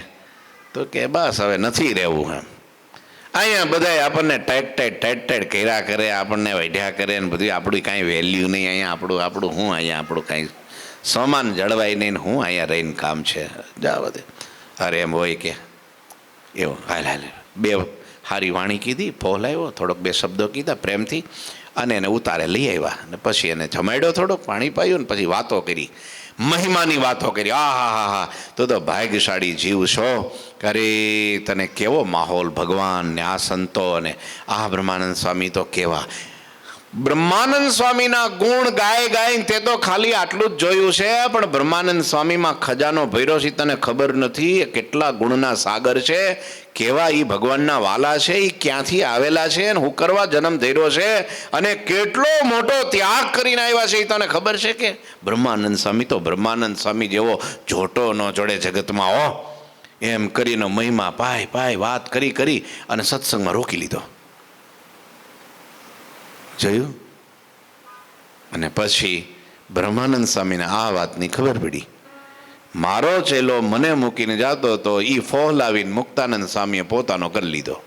તો કે બસ હવે નથી રહેવું. એમ અહીંયા બધા આપણને ટાઈટ કર્યા કરે, આપણને વઢ્યા કરે ને બધું, આપણું કાંઈ વેલ્યુ નહીં અહીંયા. આપણું હું અહીંયા, આપણું કાંઈ સમાન જળવાય નહીં ને હું અહીંયા રહીને કામ છે, જા બધે. અરે એમ હોય કે એવું હાલ બે સારી વાણી કીધી, ફોલાવ્યો, થોડોક બે શબ્દો કીધા પ્રેમથી અને એને ઉતારે લઈ આવ્યા અને પછી એને જમાડ્યો, થોડોક પાણી પાયું ને પછી વાતો કરી, મહિમાની વાતો કરી. હા તો ભાગ્યશાળી જીવ છો. અરે તને કેવો માહોલ, ભગવાન ને આ સંતો અને આ બ્રહ્માનંદ સ્વામી તો કેવા. બ્રહ્માનંદ સ્વામીના ગુણ ગાય તે તો ખાલી આટલું જ જોયું છે, પણ બ્રહ્માનંદ સ્વામીમાં ખજાનો ભર્યો છે, તને ખબર નથી એ કેટલા ગુણના સાગર છે, કેવા એ ભગવાનના વાલા છે, એ ક્યાંથી આવેલા છે, હું કરવા જન્મ ધર્યો છે અને કેટલો મોટો ત્યાગ કરીને આવ્યા છે, એ તને ખબર છે કે? બ્રહ્માનંદ સ્વામી તો બ્રહ્માનંદ સ્વામી જેવો જોટો ન જોડે જગતમાં હો. એમ કરીને મહિમા પાય વાત કરી અને સત્સંગમાં રોકી લીધો. જોયું? અને પછી બ્રહ્માનંદ સ્વામીને આ વાતની ખબર પડી. મારો ચેલો મને મૂકીને જતો હતો, એ ફોહલાવીને મુક્તાનંદ સ્વામીએ પોતાનો કરી લીધો.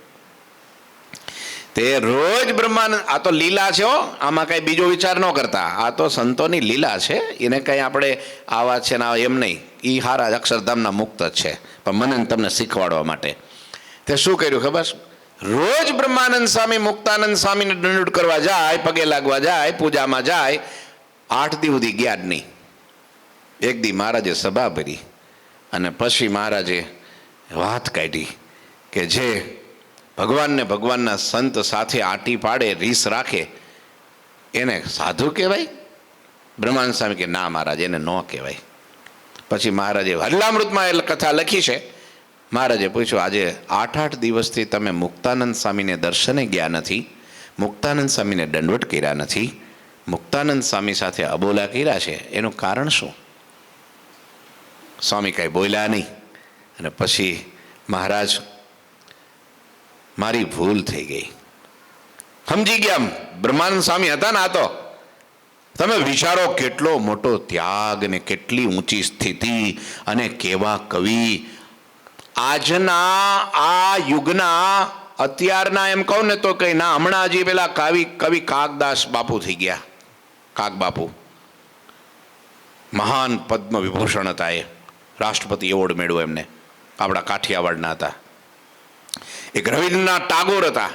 તે રોજ બ્રહ્માનંદ, આ તો લીલા છે હો, આમાં કઈ બીજો વિચાર ન કરતા, આ તો સંતોની લીલા છે, એને કઈ આપણે આવા છે ને એમ નહીં. એ હારા અક્ષરધામના મુક્ત જ છે, પણ મને તમને શીખવાડવા માટે તે શું કર્યું ખબર? રોજ બ્રહ્માનંદ સ્વામી મુક્તાનંદ સ્વામીને દંડ કરવા જાય, પગે લાગવા જાય, પૂજામાં જાય. 8 દી સુધી ગયા જ નહીં. એક દી મહારાજે સભા ભરી અને પછી મહારાજે વાત કાઢી કે જે ભગવાનને ભગવાનના સંત સાથે આંટી પાડે, રીસ રાખે, એને સાધુ કહેવાય? બ્રહ્માનંદ સ્વામી કે ના મહારાજ, એને ન કહેવાય. પછી મહારાજે હરલામૃતમાં એ કથા લખી છે. મહારાજે પૂછ્યું, આજે 8 દિવસથી તમે મુક્તાનંદ સ્વામીને દર્શને ગયા નથી, મુક્તાનંદ સ્વામીને દંડવટ કર્યા નથી, મુક્તાનંદ સ્વામી સાથે અબોલા કર્યા છે, એનું કારણ શું? સ્વામી કાંઈ બોલ્યા નહીં. અને પછી મહારાજ, મારી ભૂલ થઈ ગઈ. સમજી ગયા બ્રહ્માનંદ સ્વામી હતા ને, આ તો તમે વિચારો કેટલો મોટો ત્યાગ ને કેટલી ઊંચી સ્થિતિ અને કેવા કવિ. આજના આ યુગના અત્યારના એમ કહું ને તો કઈ ના, હમણાં હજી પેલા કવિ કાગદાસ બાપુ થઈ ગયા. કાગ બાપુ મહાન પદ્મ વિભૂષણ હતા, એ રાષ્ટ્રપતિ એવોર્ડ મેળવ્યો એમને, આપણા કાઠિયાવાડના હતા. એક રવિન્દ્રનાથ ટાગોર હતા,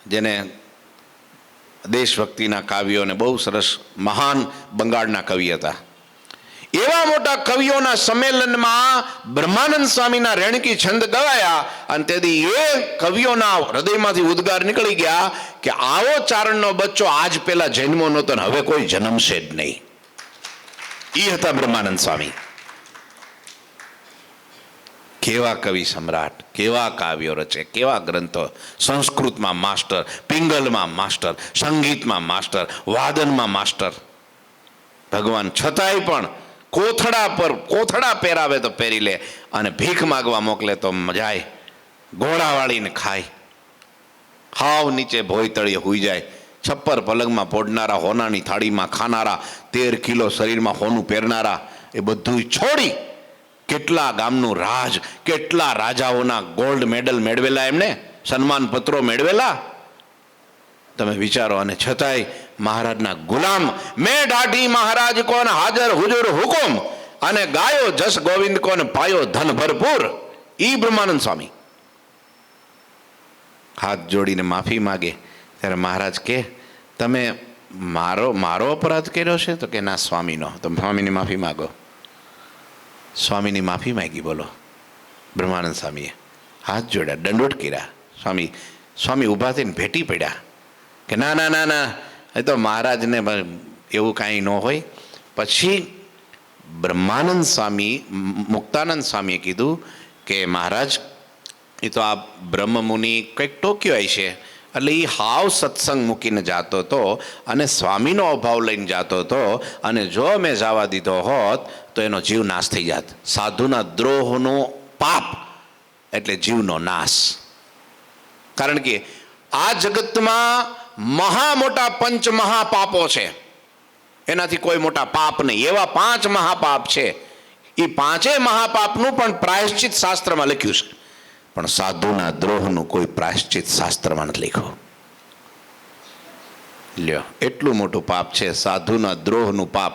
જેને દેશભક્તિના કાવ્યોને બહુ સરસ, મહાન બંગાળના કવિ હતા. એવા મોટા કવિઓના સંમેલનમાં બ્રહ્માનંદ સ્વામીના રેણકી છંદ ગવાયા અને તેથી એ કવિઓના હૃદયમાંથી ઉદ્ગાર નીકળી ગયા કે આવો ચારણનો બચ્ચો આજ પેલા જન્મો નહોતો ને હવે કોઈ જન્મશે જ નહીં. એ હતા બ્રહ્માનંદ સ્વામી. કેવા કવિ સમ્રાટ, કેવા કાવ્યો રચે, કેવા ગ્રંથો. સંસ્કૃતમાં માસ્ટર, પિંગલમાં માસ્ટર, સંગીતમાં માસ્ટર, વાદનમાં માસ્ટર. ભગવાન છતાંય પણ કોથળા પહેરાવે તો પહેરી લે અને ભીખ માગવા મોકલે તો જાય, ઘોડા વાળીને ખાય, હાવ નીચે ભોય તળીએ હુઈ જાય, છપ્પર પલંગમાં પોડનારા, હોનાની થાળીમાં ખાનારા, 13 કિલો શરીરમાં હોનું પહેરનારા, એ બધું છોડી કેટલા ગામનું રાજ, કેટલા રાજાઓના ગોલ્ડ મેડલ મેળવેલા, એમને સન્માન પત્રો મેળવેલા. તમે વિચારો. અને છતાંય મહારાજના ગુલામ, મેં દાઢી મહારાજ કોને હાજર હુજુર હુકુમ, અને ગાયો જસ ગોવિંદ કોને પાયો ધન ભરપૂર. ઈ બ્રહ્માનંદ સ્વામી હાથ જોડીને માફી માગે ત્યારે મહારાજ કે તમે મારો અપરાધ કર્યો છે? તો કે ના, સ્વામીનો. તો સ્વામીની માફી માગો. સ્વામીની માફી માંગી. બોલો, બ્રહ્માનંદ સ્વામીએ હાથ જોડ્યા, દંડવટ કર્યા. સ્વામી ઊભા થઈને ભેટી પડ્યા કે ના ના ના ના, એ તો મહારાજને એવું કાંઈ ન હોય. પછી બ્રહ્માનંદ સ્વામી, મુક્તાનંદ સ્વામીએ કીધું કે મહારાજ, એ તો આ બ્રહ્મમુનિ કંઈક ટોક્યો હોય છે, એટલે એ હાવ સત્સંગ મૂકીને જતો હતો અને સ્વામીનો અભાવ લઈને જતો હતો, અને જો મેં જવા દીધો હોત તો એનો જીવ નાશ થઈ જાત. સાધુના દ્રોહનો પાપ એટલે જીવનો નાશ. કારણ કે આ જગતમાં મહા મોટા પંચ મહાપાપો છે, એનાથી કોઈ મોટા પાપ નહીં. એવા 5 મહાપાપ છે. એ 5 મહાપાપનું પણ પ્રાયશ્ચિત શાસ્ત્રમાં લખ્યું છે, પણ સાધુના દ્રોહનું કોઈ પ્રાયશ્ચિત શાસ્ત્રમાં નથી લખ્યું. લ્યો, એટલું મોટું પાપ છે સાધુના દ્રોહનું પાપ,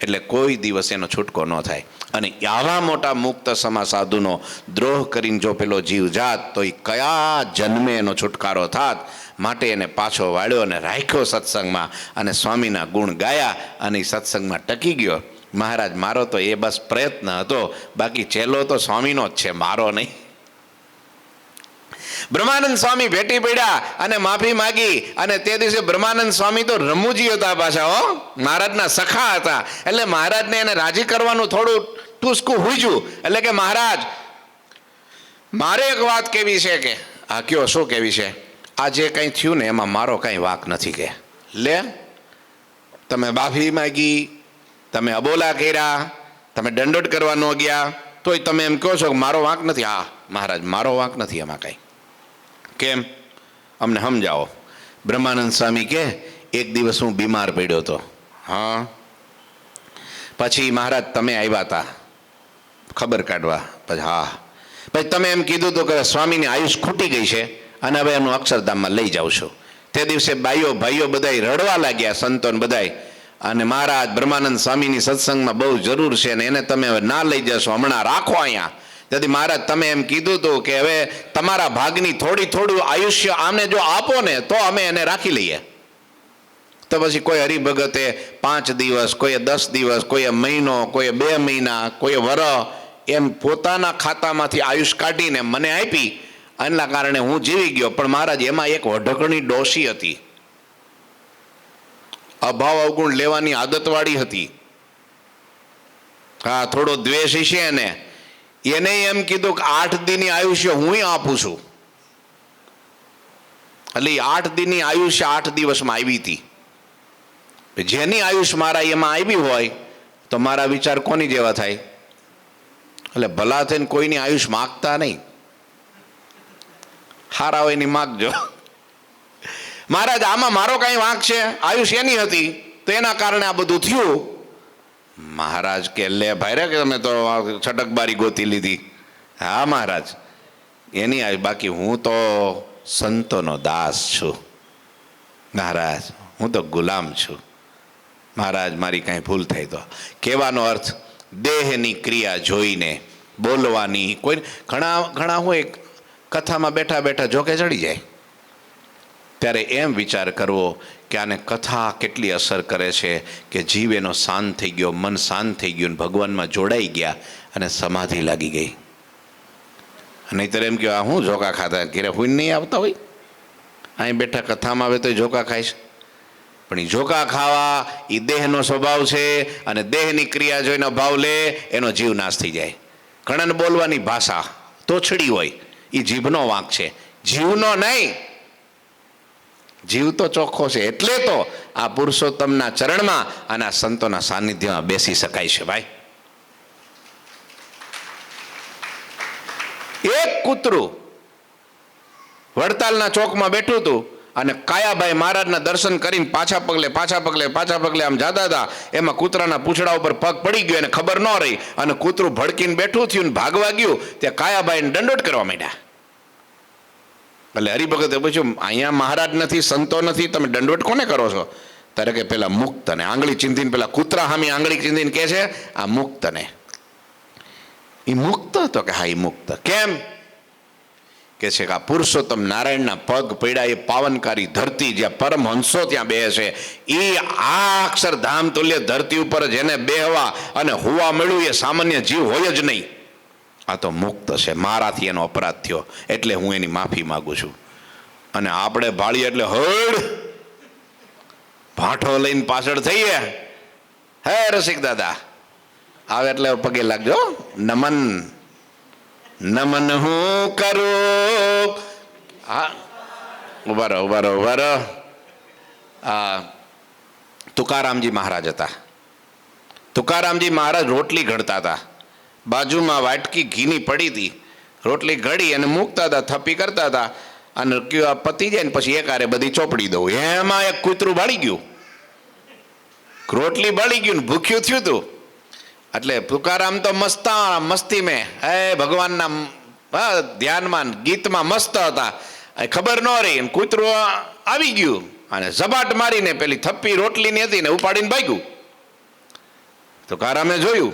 એટલે કોઈ દિવસ એનો છૂટકો ન થાય. અને આવા મોટા મુક્ત સમા સાધુનો દ્રોહ કરીને જો પેલો જીવ જાત તો એ કયા જન્મે એનો છુટકારો થાત. માટે એને પાછો વાળ્યો અને રાખ્યો સત્સંગમાં, અને સ્વામીના ગુણ ગાયા અને એ સત્સંગમાં ટકી ગયો. મહારાજ, મારો તો એ બસ પ્રયત્ન હતો, બાકી ચેલો તો સ્વામીનો જ છે, મારો નહીં. બ્રહ્માનંદ સ્વામી ભેટી પડ્યા અને માફી માગી. અને તે દિવસે બ્રહ્માનંદ સ્વામી તો રમૂજી હતા પાછા, હો, મહારાજના સખા હતા. એટલે મહારાજને એને રાજી કરવાનું થોડું ટૂસકું હુજ્યું. એટલે કે મહારાજ, મારે એક વાત કેવી છે. કે આ કયો, શું કેવી છે? આ જે કંઈ થયું ને એમાં મારો કાંઈ વાંક નથી. કે લે, તમે માફી માગી, તમે અબોલા કર્યા, તમે દંડોટ કરવા ન ગયા, તોય તમે એમ કહો છો કે મારો વાંક નથી. હા મહારાજ, મારો વાંક નથી એમાં કાંઈ. કેમ? અમને સમજાવો. બ્રહ્માનંદ સ્વામી કે એક દિવસ હું બીમાર પડ્યો હતો. હા, પછી મહારાજ તમે આવ્યા હતા ખબર કાઢવા. પછી હા, પછી તમે એમ કીધું હતું કે સ્વામીની આયુષ ખૂટી ગઈ છે અને હવે એનું અક્ષરધામમાં લઈ જાઉં છું. તે દિવસે બાઈઓ ભાઈઓ બધાય રડવા લાગ્યા, સંતોન બધાય. અને મહારાજ બ્રહ્માનંદ સ્વામીની સત્સંગમાં બહુ જરૂર છે ને એને તમે હવે ના લઈ જશો, હમણાં રાખો અહીંયા. તેથી મહારાજ તમે એમ કીધું હતું કે હવે તમારા ભાગની થોડું આયુષ્ય આમને જો આપો ને તો અમે એને રાખી લઈએ. તો પછી કોઈ હરિભગતે 5 દિવસ, કોઈએ 10 દિવસ, કોઈએ મહિનો, કોઈએ 2 મહિના, કોઈએ વરસ એમ પોતાના ખાતામાંથી આયુષ કાઢીને મને આપી. એના કારણે હું જીવી ગયો. પણ મહારાજ એમાં એક વઢકણી ડોશી હતી, અભાવ અવગુણ લેવાની આદતવાળી હતી. હા, થોડો દ્વેષ છે એને એમ કીધું કે 8 દીની આયુષ્ય હું આપું છું. એટલે 8 દીની આયુષ્ય 8 દિવસમાં આવી હતી. જેની આયુષ મારા એમાં આવી હોય તો મારા વિચાર કોની જેવા થાય? એટલે ભલા થઈને કોઈની આયુષ માગતા નહીં, હારા હોય એની માગજો. મહારાજ આમાં મારો કઈ વાંક છે? આયુષ એની હતી તો એના કારણે આ બધું થયું. મહારાજ કે લે ભાઈ રે, કે તમે તો છટકબારી ગોતી લીધી. હા મહારાજ, એની આયુષ, બાકી હું તો સંતોનો દાસ છું મહારાજ, હું તો ગુલામ છું મહારાજ. મારી કાંઈ ભૂલ થાય તો. કહેવાનો અર્થ દેહની ક્રિયા જોઈને બોલવાની. કોઈ ઘણા હું એક કથામાં બેઠા બેઠા જોકે ચડી જાય, ત્યારે એમ વિચાર કરવો કે આને કથા કેટલી અસર કરે છે કે જીવ એનો શાંત થઈ ગયો, મન શાંત થઈ ગયું, ભગવાનમાં જોડાઈ ગયા અને સમાધિ લાગી ગઈ. નહીંતર એમ કે હું ઝોકા ખાતા ઘેરે હુઈ નહીં આવતા હોય, અહીં બેઠા કથામાં આવે તો ઝોકા ખાઈશ. પણ એ ઝોકા ખાવા એ દેહનો સ્વભાવ છે અને દેહની ક્રિયા જોઈને ભાવ લે એનો જીવ નાશ થઈ જાય. ઘણાને બોલવાની ભાષા તોછડી હોય, એ જીભનો વાંક છે, જીવનો નહીં. જીવ તો ચોખ્ખો છે. એટલે તો આ પુરુષોત્તમના ચરણમાં અને આ સંતોના સાનિધ્યમાં બેસી શકાય છે ભાઈ. એક કૂતરું વડતાલના ચોકમાં બેઠું હતું અને કાયાભાઈ મહારાજના દર્શન કરીને પાછા પગલે આમ જાતા હતા. એમાં કૂતરાના પૂંછડા ઉપર પગ પડી ગયો અને ખબર ન રહી અને કૂતરું ભડકીને બેઠું થયું, ભાગવા ગયું. ત્યાં કાયાભાઈને દંડોત કરવા માંડ્યા. એટલે હરિભગતે પૂછ્યું, અહીંયા મહારાજ નથી, સંતો નથી, તમે દંડવટ કોને કરો છો? ત્યારે કે પેલા મુક્તને આંગળી ચીંધીને, પેલા કૂતરા સામે આંગળી ચીંધીને કે છે આ મુક્તને. એ મુક્ત હતો કે હા, એ મુક્ત. કેમ કે છે કે આ પુરુષોત્તમ નારાયણના પગ પડ્યા એ પાવનકારી ધરતી, જ્યાં પરમહંસો ત્યાં બે છે, એ આ અક્ષરધામ તુલ્ય ધરતી ઉપર જેને બેહવા અને હોવા મળ્યું એ સામાન્ય જીવ હોય જ નહીં. આ તો મુક્ત છે. મારાથી એનો અપરાધ થયો એટલે હું એની માફી માગું છું. અને આપણે ભાળીએ એટલે હળ ભાંઠો લઈને પાછળ થઈએ. હે રસિક દાદા આવે એટલે પગે લાગજો. નમન નમન હું કરું. હા, ઉભા રહો. તુકારામજી મહારાજ હતા. તુકારામજી મહારાજ રોટલી ઘડતા હતા. બાજુમાં વાટકી ઘીની પડી હતી, રોટલી ઘડી અને મૂકતા હતા, થપ્પી કરતા હતા અને પતી જાય ને પછી એકારે બધી ચોપડી દઉં. એમાં એક કૂતરું બાળી ગયું, રોટલી બાળી ગયું ને ભૂખ્યું થયું હતું. એટલે તુકારામ તો મસ્તી મેં ભગવાનના ધ્યાનમાં ગીતમાં મસ્ત હતા. ખબર ન રહી, કૂતરું આવી ગયું અને ઝબાટ મારીને પેલી થપ્પી રોટલીની હતી ને ઉપાડીને ભાગ્યું. તુકારામે જોયું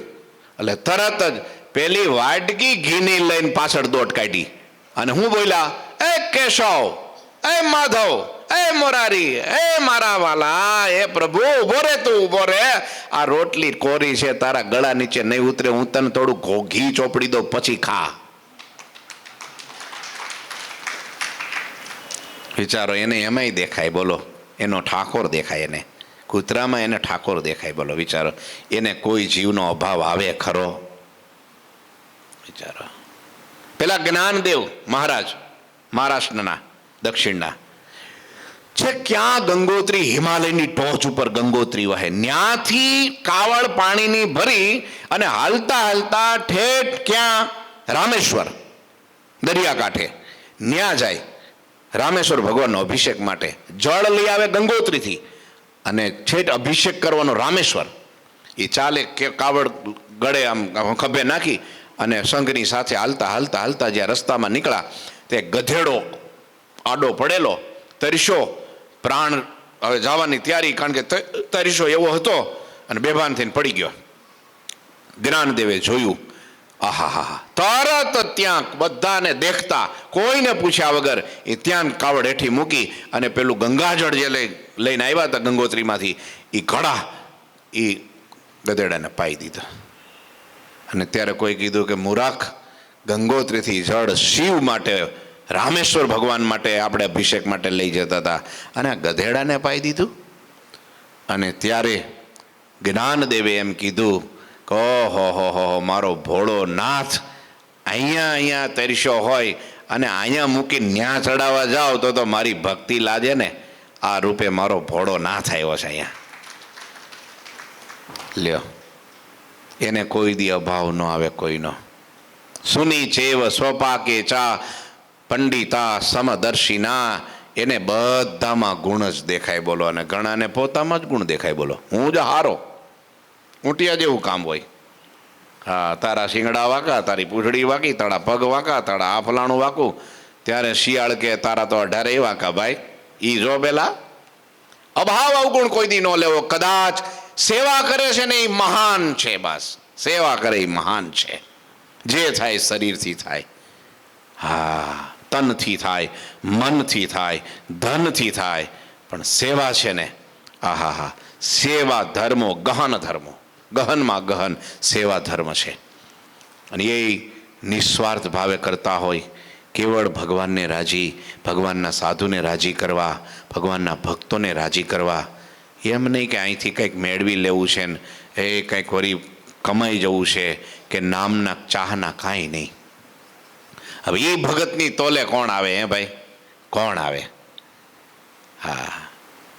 એટલે તરત જ પેલી વાટકી ઘીની લઈને પાછળ દોટ કાઢી અને હું બોલ્યા, એ કેશવ, એ માધવ, એ મોરારી, એ મારા વાલા, એ પ્રભુ ઉભો રે, તું ઉભો રે. આ રોટલી કોરી છે, તારા ગળા નીચે નહીં ઉતરે, હું તને થોડું ઘી ચોપડી દઉં પછી ખા. વિચારો, એને એમાંય દેખાય, બોલો, એનો ઠાકોર દેખાય, એને કૂતરામાં એને ઠાકોર દેખાય. બોલો વિચારો, એને કોઈ જીવનો અભાવ આવે ખરો? વિચારો. પેલા જ્ઞાનદેવ મહારાજ મહારાષ્ટ્રના દક્ષિણના છે, ક્યાં ગંગોત્રી, હિમાલયની ટોચ ઉપર ગંગોત્રી વહે, ન્યાથી કાવળ પાણીની ભરી અને હાલતા હાલતા ઠેઠ ક્યાં રામેશ્વર દરિયાકાંઠે ન્યા જાય. રામેશ્વર ભગવાનનો અભિષેક માટે જળ લઈ આવે ગંગોત્રીથી અને છેટ અભિષેક કરવાનો રામેશ્વર. એ ચાલે કે કાવડ ગળે આમ ખભે નાખી અને સંઘની સાથે હાલતા હાલતા હાલતા જ્યાં રસ્તામાં નીકળ્યા તે ગધેડો આડો પડેલો તરસ્યો, પ્રાણ હવે જવાની તૈયારી, કારણ કે તરસ્યો એવો હતો અને બેભાન થઈને પડી ગયો. જ્ઞાનદેવે જોયું, આહા, તરત ત્યાં બધાને દેખતા કોઈને પૂછ્યા વગર એ ત્યાં કાવડ હેઠી મૂકી અને પેલું ગંગાજળ જે લઈને આવ્યા હતા ગંગોત્રીમાંથી એ ઘડા એ ગધેડાને પાઈ દીધા. અને ત્યારે કોઈ કીધું કે મૂરાખ, ગંગોત્રીથી જળ શિવ માટે, રામેશ્વર ભગવાન માટે આપણે અભિષેક માટે લઈ જતા હતા અને આ ગધેડાને પાઈ દીધું. અને ત્યારે જ્ઞાનદેવે એમ કીધું, ઓહો, મારો ભોળો નાથ, અહીંયા તરસ્યો હોય અને અહીંયા મૂકીને ન્યા ચડાવવા જાઓ તો મારી ભક્તિ લાજે ને. આ રૂપે મારો ભોળો નાથ આવ્યો છે અહીંયા. લ્યો, એને કોઈ દી અભાવ ન આવે કોઈનો. સુની ચેવ સ્વપાકે ચા પંડિતા સમદર્શિના, એને બધામાં ગુણ જ દેખાય બોલો, અને ઘણાને પોતામાં જ ગુણ દેખાય બોલો. હું જ હારો, ઊંટિયા જેવું કામ હોય. હા, તારા શિંગડા વાંકા, તારી પૂંછડી વાંકી, તારા પગ વાંકા, તારા આ ફલાણું વાંકું, ત્યારે શિયાળ કે તારા તો 18 વાંકા. ભાઈ ઈ જો પેલા અભાવ અવગુણ કોઈ દી ન લેવો. કદાચ સેવા કરે છે ને એ મહાન છે, બસ સેવા કરે એ મહાન છે. જે થાય શરીરથી થાય, હા, તનથી થાય, મનથી થાય, ધનથી થાય, પણ સેવા છે ને, આહા, સેવા ધર્મો ગહન ધર્મો, ગહનમાં ગહન સેવા ધર્મ છે. અને એ નિસ્વાર્થ ભાવે કરતા હોય, કેવળ ભગવાનને રાજી, ભગવાનના સાધુને રાજી કરવા, ભગવાનના ભક્તોને રાજી કરવા. એમ નહીં કે અહીંથી કંઈક મેળવી લેવું છે ને એ કંઈક વળી કમાઈ જવું છે કે નામના ચાહના, કાંઈ નહીં. હવે એ ભગતની તોલે કોણ આવે? હે ભાઈ, કોણ આવે? હા,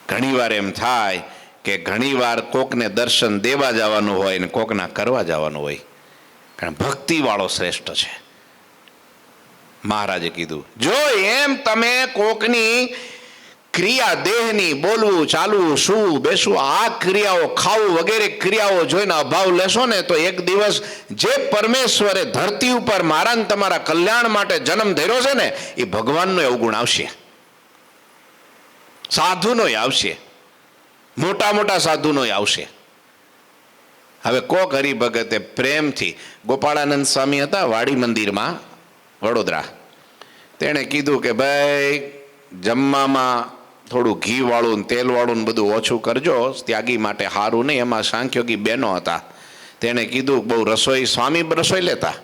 ઘણીવાર એમ થાય કે ઘણીવાર કોકને દર્શન દેવા જવાનું હોય ને કોકના કરવા જવાનું હોય, કારણ ભક્તિવાળો શ્રેષ્ઠ છે. મહારાજે કીધું, જો એમ તમે કોકની ક્રિયા, દેહની, બોલવું, ચાલવું, શું બેસવું, આ ક્રિયાઓ, ખાવું વગેરે ક્રિયાઓ જોઈને અભાવ લેશો ને તો એક દિવસ જે પરમેશ્વરે ધરતી ઉપર મારા ને તમારા કલ્યાણ માટે જન્મ ધર્યો છે ને એ ભગવાનનો અવગુણ આવશે, સાધુનો આવશે, મોટા મોટા સાધુનો આવશે. હવે કોક હરિભગતે પ્રેમથી, ગોપાળાનંદ સ્વામી હતા વાડી મંદિરમાં વડોદરા, તેણે કીધું કે ભાઈ જમવામાં થોડું ઘી વાળું ને તેલ વાળું ને બધું ઓછું કરજો, ત્યાગી માટે સારું નહીં. એમાં સાંખ્યોગી બહેનો હતા, તેણે કીધું બહુ રસોઈ, સ્વામી રસોઈ લેતા,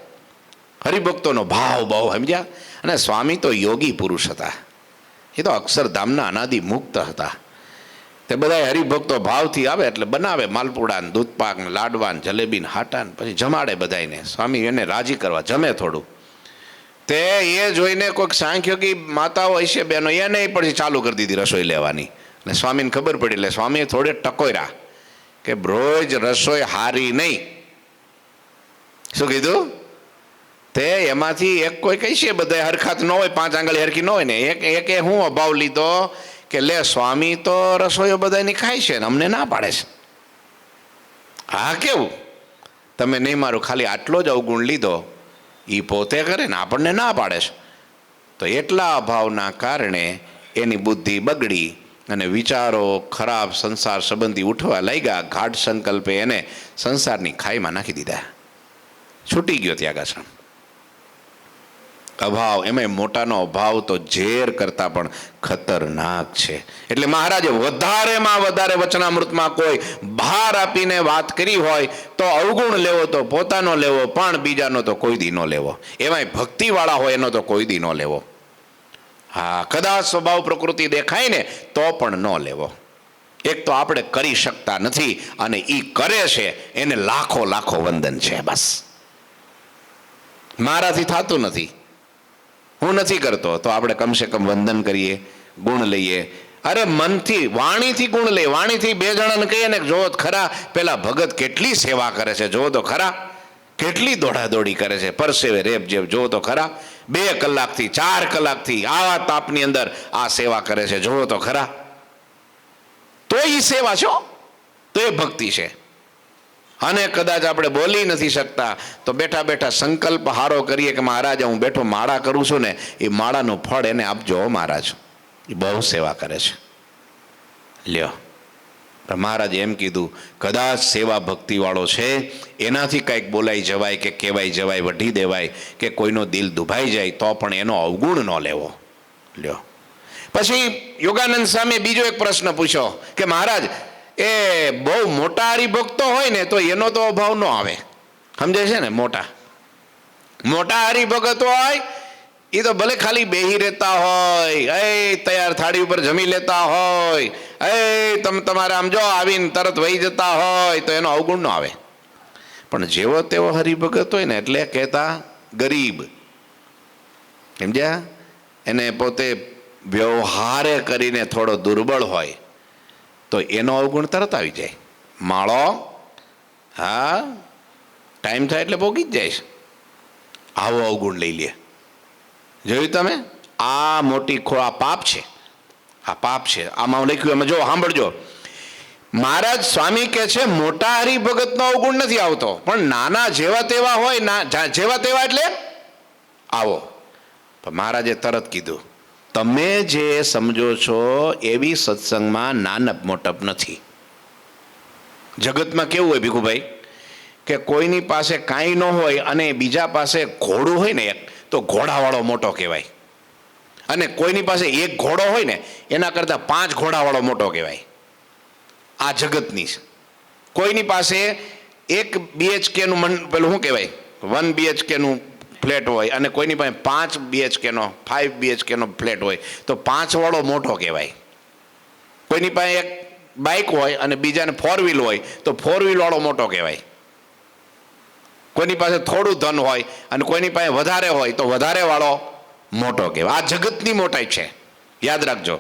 હરિભક્તોનો ભાવ બહુ સમજ્યા. અને સ્વામી તો યોગી પુરુષ હતા, એ તો અક્ષરધામના અનાદિ મુક્ત હતા. તે બધા હરિભક્તો ભાવથી આવે એટલે બનાવે માલપુડા ને દૂધપાક ને લાડવા ને જલેબી ને હાટા ને પછી જમાડે બધાને. સ્વામી એને રાજી કરવા જમે થોડું. તે એ જોઈને કોઈક સાંખ્યોગી માતાઓ હશે બહેનો, એને પછી ચાલુ કરી દીધી રસોઈ લેવાની. અને સ્વામીને ખબર પડી એટલે સ્વામીએ થોડે ટકોર્યા કે રોજ રસોઈ હારી નહીં. શું કીધું? તે એમાંથી એક કોઈ કહીશે બધા હરખાત ન હોય, 5 આંગળી હરખી ન હોય ને, એકે હું અભાવ લીધો કે લે સ્વામી તો રસોઈઓ બધાની ખાય છે ને અમને ના પાડે છે. હા, કેવું તમે નહીં, મારું ખાલી આટલો જ અવગુણ લીધો, એ પોતે કરે ને આપણને ના પાડે છે. તો એટલા અભાવના કારણે એની બુદ્ધિ બગડી અને વિચારો ખરાબ સંસાર સંબંધી ઉઠવા લાગ્યા. ઘાટ સંકલ્પે એને સંસારની ખાઈમાં નાખી દીધા, છૂટી ગયો ત્યાગાશ્રમ. અભાવ, એમાં મોટાનો અભાવ તો ઝેર કરતા પણ ખતરનાક છે. એટલે મહારાજે વધારેમાં વધારે વચનામૃતમાં કોઈ ભાર આપીને વાત કરી હોય તો અવગુણ લેવો તો પોતાનો લેવો, પણ બીજાનો તો કોઈ દી ન લેવો. એમાંય ભક્તિવાળા હોય એનો તો કોઈ દી ન લેવો. હા, કદાચ સ્વભાવ પ્રકૃતિ દેખાય ને તો પણ ન લેવો. એક તો આપણે કરી શકતા નથી અને એ કરે છે એને લાખો લાખો વંદન છે. બસ મારાથી થતું નથી, હું નથી કરતો, તો આપણે કમસે કમ વંદન કરીએ, ગુણ લઈએ. અરે મનથી, વાણીથી ગુણ લઈએ. વાણીથી 2 જણાને કહીએ ને, જોવો ખરા પેલા ભગત કેટલી સેવા કરે છે, જોવો તો ખરા કેટલી દોડાદોડી કરે છે, પરસેવે રેપ જેવ, જોવો તો ખરા 2 કલાકથી 4 કલાકથી આવા તાપની અંદર આ સેવા કરે છે, જોવો તો ખરા. તો એ સેવા છો, તો એ ભક્તિ છે. અને કદાચ આપણે બોલી નથી શકતા તો બેઠા બેઠા સંકલ્પ હારો કરીએ કે મહારાજ હું બેઠો માળા કરું છું ને, એ માળાનું ફળ એને આપજો મહારાજ, એ બહુ સેવા કરે છે. લ્યો, પણ મહારાજે એમ કીધું કદાચ સેવા ભક્તિવાળો છે એનાથી કંઈક બોલાઈ જવાય કે કહેવાય જવાય, વઢી દેવાય કે કોઈનો દિલ દુભાઈ જાય તો પણ એનો અવગુણ ન લેવો. લ્યો, પછી યોગાનંદ સામે બીજો એક પ્રશ્ન પૂછ્યો કે મહારાજ એ બહુ મોટા હરિભક્તો હોય ને તો એનો તો અભાવ ન આવે, સમજે છે ને? મોટા હરિભગતો હોય એ તો ભલે ખાલી બેહી રહેતા હોય, તૈયાર થાળી ઉપર જમી લેતા હોય, તમે તમારે આમ જો આવીને તરત વહી જતા હોય તો એનો અવગુણ ન આવે. પણ જેવો તેવો હરિભગત હોય ને એટલે કહેતા ગરીબ, સમજ્યા? એને પોતે વ્યવહારે કરીને થોડો દુર્બળ હોય તો એનો અવગુણ તરત આવી જાય. માળો હા ટાઈમ થાય એટલે ભોગી જ જાય છે, આવો અવગુણ લઈ લે. જોયું તમે? આ મોટી આ પાપ છે, આ પાપ છે. આમાં લખ્યું એમાં જો સાંભળજો, મહારાજ સ્વામી કે છે મોટા હરિભગતનો અવગુણ નથી આવતો, પણ નાના જેવા તેવા હોય, જેવા તેવા એટલે આવો. પણ મહારાજે તરત કીધું તમે જે સમજો છો એવી સત્સંગમાં નાનપ મોટપ નથી. જગતમાં કેવું હોય ભીખુભાઈ કે કોઈની પાસે કાંઈ ન હોય અને બીજા પાસે ઘોડું હોય ને એક, તો ઘોડાવાળો મોટો કહેવાય, અને કોઈની પાસે એક ઘોડો હોય ને એના કરતાં 5 ઘોડાવાળો મોટો કહેવાય. આ જગતની છે. કોઈની પાસે 1 BHKનું પેલું શું કહેવાય 1 BHKનું ફ્લેટ હોય અને કોઈની પાસે 5 BHKનો 5 BHKનો ફ્લેટ હોય તો 5 વાળો મોટો કહેવાય. કોઈની પાસે એક બાઇક હોય અને બીજાને 4 વ્હીલ હોય તો 4 વ્હીલ વાળો મોટો કહેવાય. કોઈની પાસે થોડું ધન હોય અને કોઈની પાસે વધારે હોય તો વધારે વાળો મોટો કહેવાય. આ જગતની મોટાઈ છે, યાદ રાખજો.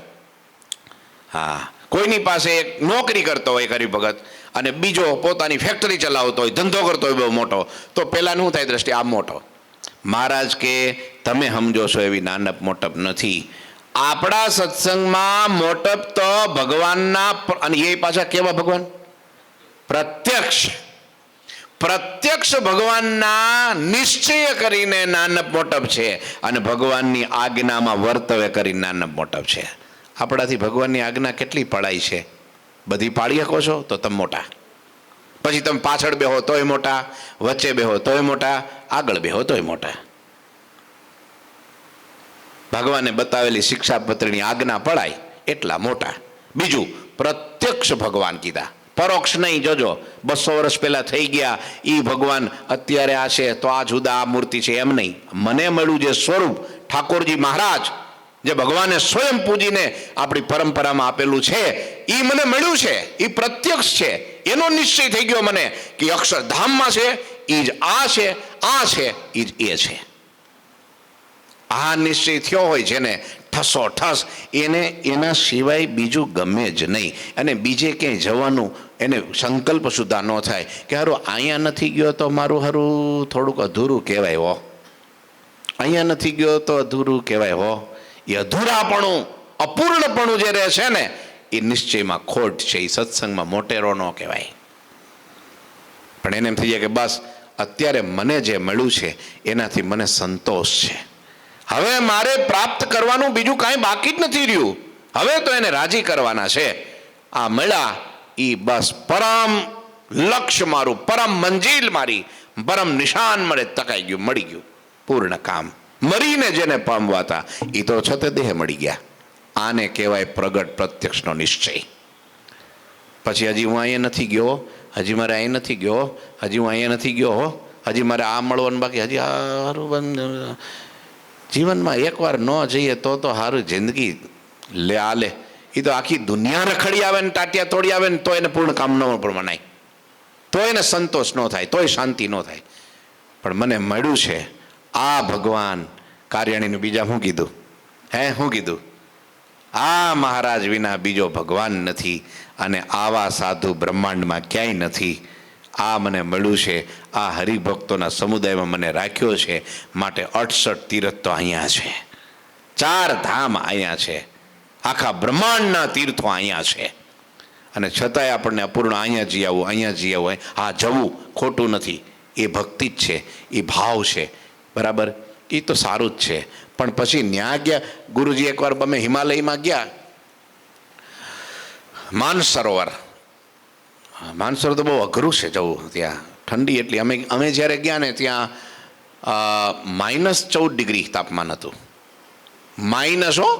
હા, કોઈની પાસે એક નોકરી કરતો હોય હરિભગત અને બીજો પોતાની ફેક્ટરી ચલાવતો હોય, ધંધો કરતો હોય બહુ મોટો, તો પેલાનું શું થાય દ્રષ્ટિ આ મોટો. મહારાજ કે તમે સમજો છો એવી નાનપ મોટપ નથી. આપણા સત્સંગમાં મોટપ તો ભગવાનના, અને એ પાછા કેવા ભગવાન? પ્રત્યક્ષ ભગવાનના નિશ્ચય કરીને નાનપ મોટપ છે અને ભગવાનની આજ્ઞામાં વર્તવે કરીને નાનપ મોટપ છે. આપણાથી ભગવાનની આજ્ઞા કેટલી પડાય છે? બધી પાડી શકો છો તો તમે મોટા. પછી તમે પાછળ બેહો તોય મોટા, વચ્ચે બેહો તોય મોટા, આગળ બેહો તોય મોટા. ભગવાને બતાવેલી શિક્ષાપત્રની આજ્ઞા પડાય એટલા મોટા. બીજું પ્રત્યક્ષ ભગવાન કીધા, પરોક્ષ નહીં. જોજો 200 વર્ષ પહેલા થઈ ગયા એ ભગવાન અત્યારે આ છે તો આ જુદા આ મૂર્તિ છે એમ નહીં. મને મળ્યું જે સ્વરૂપ ઠાકોરજી મહારાજ જે ભગવાને સ્વયં પૂજીને આપણી પરંપરામાં આપેલું છે એ મને મળ્યું છે, એ પ્રત્યક્ષ છે. એનો નિશ્ચય થઈ ગયો મને કે અક્ષરધામમાં છે એ જ આ છે, આ છે એ જ એ છે. આ નિશ્ચય થયો હોય જેને ઠસો ઠસ, એને એના સિવાય બીજું ગમે જ નહીં. અને બીજે ક્યાંય જવાનું એને સંકલ્પ સુદ્ધા ન થાય કે હારું અહીંયા નથી ગયો તો મારું હારું થોડુંક અધૂરું કહેવાય હો, અહીંયા નથી ગયો તો અધૂરું કહેવાય હો. એ અધૂરાપણું, અપૂર્ણપણું જે રહે છે ને એ નિશ્ચયમાં ખોટ છે, એ સત્સંગમાં મોટેરો ન કહેવાય. પણ એને એમ થઈ જાય કે બસ અત્યારે મને જે મળ્યું છે એનાથી મને સંતોષ છે, હવે મારે પ્રાપ્ત કરવાનું બીજું કાંઈ બાકી જ નથી રહ્યું, હવે તો એને રાજી કરવાના છે. આ મળ્યા એ બસ પરમ લક્ષ્ય મારું, પરમ મંજિલ મારી, પરમ નિશાન મળે તકાઈ ગયું, મળી ગયું પૂર્ણ કામ. મરીને જેને પામવા હતા એ તો છતે દેહ મળી ગયા. આને કહેવાય પ્રગટ પ્રત્યક્ષનો નિશ્ચય. પછી હજી હું અહીંયા નથી ગયો, હજી મારે અહીં નથી ગયો, હજી હું અહીંયા નથી ગયો, હજી મારે આ મળવાનું બાકી, હજી સારું જીવનમાં એકવાર ન જઈએ તો સારું જિંદગી લે આલે. એ તો આખી દુનિયા રખડી આવે ને ટાટિયા તોડી આવે ને તો એને પૂર્ણ કામ ન પણ મનાય, તો એને સંતોષ ન થાય, તોય શાંતિ ન થાય. પણ મને મળ્યું છે આ ભગવાન. કાર્યાણીનું બીજા શું કીધું? શું કીધું? આ મહારાજ વિના બીજો ભગવાન નથી અને આવા સાધુ બ્રહ્માંડમાં ક્યાંય નથી. આ મને મળ્યું છે, આ હરિભક્તોના સમુદાયમાં મને રાખ્યો છે, માટે 68 તીર્થ તો અહીંયા છે, 4 ધામ અહીંયા છે, આખા બ્રહ્માંડના તીર્થો અહીંયા છે. અને છતાંય આપણને અપૂર્ણ અહીંયા જઈ આવું, અહીંયા જઈ આવું. હા, જવું ખોટું નથી, એ ભક્તિ જ છે, એ ભાવ છે, બરાબર, એ તો સારું જ છે. પણ પછી ન્યા ગયા ગુરુજી, એકવાર અમે હિમાલયમાં ગયા, માનસરોવર. માનસરોવર તો બહુ અઘરું છે જવું, ત્યાં ઠંડી એટલી. અમે જ્યારે ગયા ને ત્યાં -14 ડિગ્રી તાપમાન હતું. માઇનસ હો,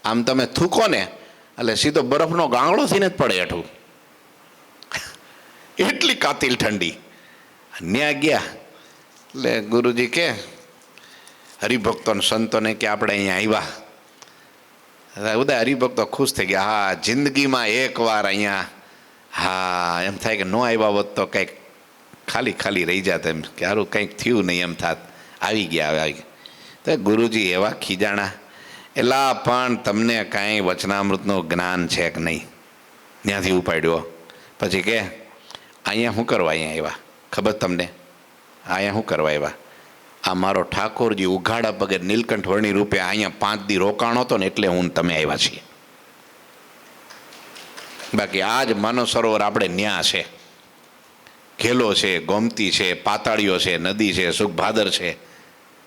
આમ તમે થૂકો ને એટલે સીધો બરફનો ગાંગડો થઈને જ પડે હેઠું, એટલી કાતિલ ઠંડી. ત્યાં ગયા એટલે ગુરુજી કે હરિભક્તો સંતોને કે આપણે અહીંયા આવ્યા. બધા હરિભક્તો ખુશ થઈ ગયા. હા, જિંદગીમાં એકવાર અહીંયા, હા, એમ થાય કે ન આવ્યા હોત તો કંઈક ખાલી ખાલી રહી જાત, એમ કે સારું કંઈક થયું નહીં એમ થાત. આવી ગયા, આવી ગયા. તો ગુરુજી એવા ખીજાણા, એલા પણ તમને કાંઈ વચનામૃતનું જ્ઞાન છે કે નહીં? ત્યાંથી ઉપાડ્યો. પછી કે અહીંયા શું કરવા અહીંયા આવ્યા ખબર તમને? અહીંયા શું કરવા આવ્યા? આ મારો ઠાકોરજી ઉઘાડા પગે નીલકંઠ વર્ણી રૂપે અહીંયા 5 દી રોકાણો હતો ને એટલે હું તમે આવ્યા છીએ. બાકી આજ માનવ સરોવર આપણે ન્યા છે, ઘેલો છે, ગોમતી છે, પાતાળીઓ છે, નદી છે, સુખભાદર છે,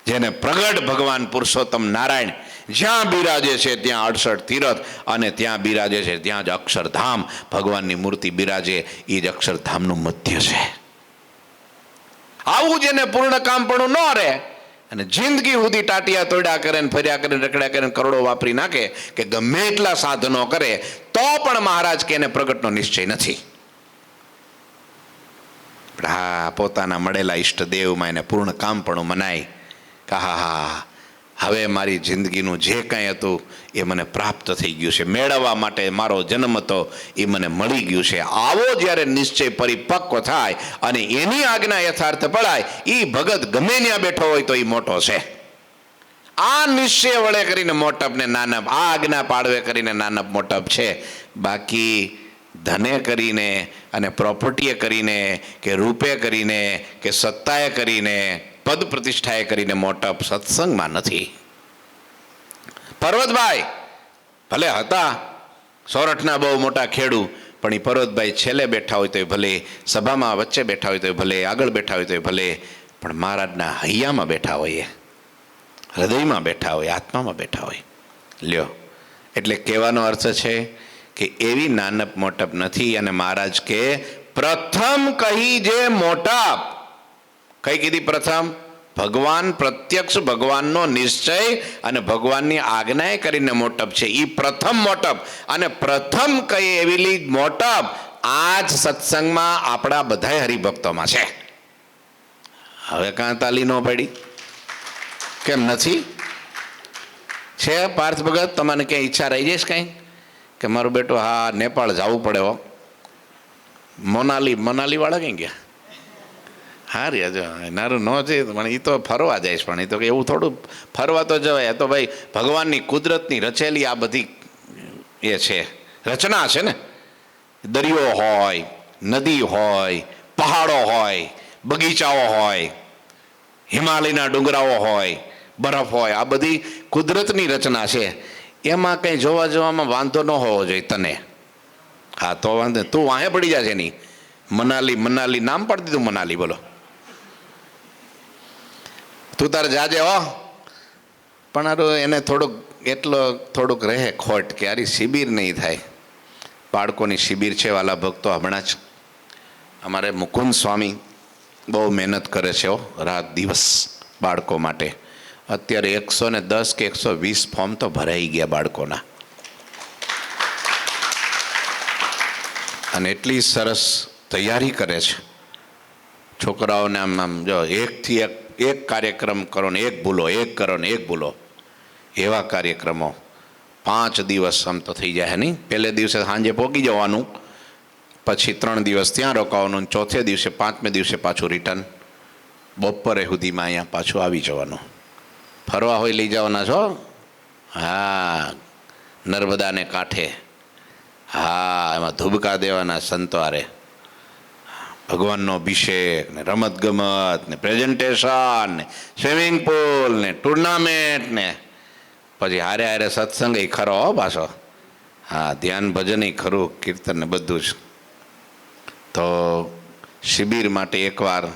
જેને પ્રગટ ભગવાન પુરુષોત્તમ નારાયણ જ્યાં બિરાજે છે ત્યાં 68 તીરથ, અને ત્યાં બિરાજે છે ત્યાં જ અક્ષરધામ ભગવાનની મૂર્તિ બિરાજે, એ જ અક્ષરધામનું મધ્ય છે. આવું જેને પૂર્ણ કામ પણ ન રહે અને જિંદગી સુધી ટાટિયા તોડ્યા કરે ને ફર્યા કરે રખડ્યા કરે કરોડો વાપરી નાખે કે ગમે એટલા સાધનો કરે તો પણ મહારાજ કે એને પ્રગટનો નિશ્ચય નથી. હા, પોતાના મળેલા ઈષ્ટદેવમાં એને પૂર્ણ કામ પણ મનાય કે હા હા, હવે મારી જિંદગીનું જે કાંઈ હતું એ મને પ્રાપ્ત થઈ ગયું છે, મેળવવા માટે મારો જન્મ હતો એ મને મળી ગયું છે. આવો જ્યારે નિશ્ચય પરિપક્વ થાય અને એની આજ્ઞા યથાર્થ પડાય, એ ભગત ગમે ત્યાં બેઠો હોય તો એ મોટો છે. આ નિશ્ચય વડે કરીને મોટપ ને નાનપ, આ આજ્ઞા પાડવે કરીને નાનપ મોટપ છે. બાકી ધને કરીને અને પ્રોપર્ટીએ કરીને કે રૂપે કરીને કે સત્તાએ કરીને પદ પ્રતિષ્ઠાએ કરીને મોટપ સત્સંગમાં નથી. પર્વતભાઈ ભલે હતા સોરઠના બહુ મોટા ખેડૂ, પણ એ પર્વતભાઈ છેલ્લે બેઠા હોય તોય ભલે, સભામાં વચ્ચે બેઠા હોય તોય ભલે, આગળ બેઠા હોય તોય ભલે, પણ મહારાજના હૈયામાં બેઠા હોઈએ, હૃદયમાં બેઠા હોય, આત્મામાં બેઠા હોય. લ્યો, એટલે કહેવાનો અર્થ છે કે એવી નાનપ મોટપ નથી. અને મહારાજ કે પ્રથમ કહી જે મોટપ, કઈ કીધી પ્રથમ? ભગવાન પ્રત્યક્ષ, ભગવાનનો નિશ્ચય અને ભગવાનની આજ્ઞાએ કરીને મોટપ છે, એ પ્રથમ મોટપ. અને પ્રથમ કઈ એવી મોટપ આજ સત્સંગમાં આપણા બધા હરિભક્તોમાં છે. હવે કાં તાલી ન પડી? કેમ નથી છે? પાર્થ ભગત, તમારે ક્યાંય ઈચ્છા રહી જઈશ કાંઈ કે મારું બેટું હા નેપાળ જવું પડે હો? મનાલી વાળા કઈ ગયા? હા રે, નારું ન છે પણ એ તો ફરવા જઈશ, પણ એ તો એવું થોડું ફરવા તો જવાય. તો ભાઈ ભગવાનની કુદરતની રચેલી આ બધી એ છે, રચના છે ને. દરિયો હોય, નદી હોય, પહાડો હોય, બગીચાઓ હોય, હિમાલયના ડુંગરાઓ હોય, બરફ હોય, આ બધી કુદરતની રચના છે. એમાં કંઈ જોવા જવામાં વાંધો ન હોવો જોઈએ તને. હા, તો વાંધો, તું વાહે પડી જાય નહીં. મનાલી નામ પાડી દીધું, મનાલી. બોલો, તું તારે જાજે હો. પણ આરું એને થોડુંક રહે ખોટ કે આરી શિબિર નહીં થાય. બાળકોની શિબિર છે વાલા ભક્તો. હમણાં જ અમારે મુકુંદ સ્વામી બહુ મહેનત કરે છે હો, રાત દિવસ બાળકો માટે. અત્યારે 110 કે 120 ફોર્મ તો ભરાઈ ગયા બાળકોના. અને એટલી સરસ તૈયારી કરે છે છોકરાઓને. આમ જો એકથી એક કાર્યક્રમ કરો ને એક ભૂલો, એક કરો ને એક ભૂલો, એવા કાર્યક્રમો 5 દિવસ આમ તો થઈ જાય નહીં. પહેલે દિવસે સાંજે પહોંચી જવાનું, પછી 3 દિવસ ત્યાં રોકાવાનું, ચોથે દિવસે 5મે દિવસે પાછું રિટર્ન, બપોરે સુધીમાં અહીંયા પાછું આવી જવાનું. ફરવા હોય લઈ જવાના છો? હા, નર્મદાને કાંઠે. હા, એમાં ધુબકા દેવાના સંતવારે, ભગવાનનો અભિષેક ને રમતગમત ને પ્રેઝન્ટેશન ને સ્વિમિંગ પુલ ને ટુર્નામેન્ટ ને પછી હારે સત્સંગ ખરો હો પાછો. હા, ધ્યાન ભજન ખરું, કીર્તન ને બધું જ. તો શિબિર માટે એકવાર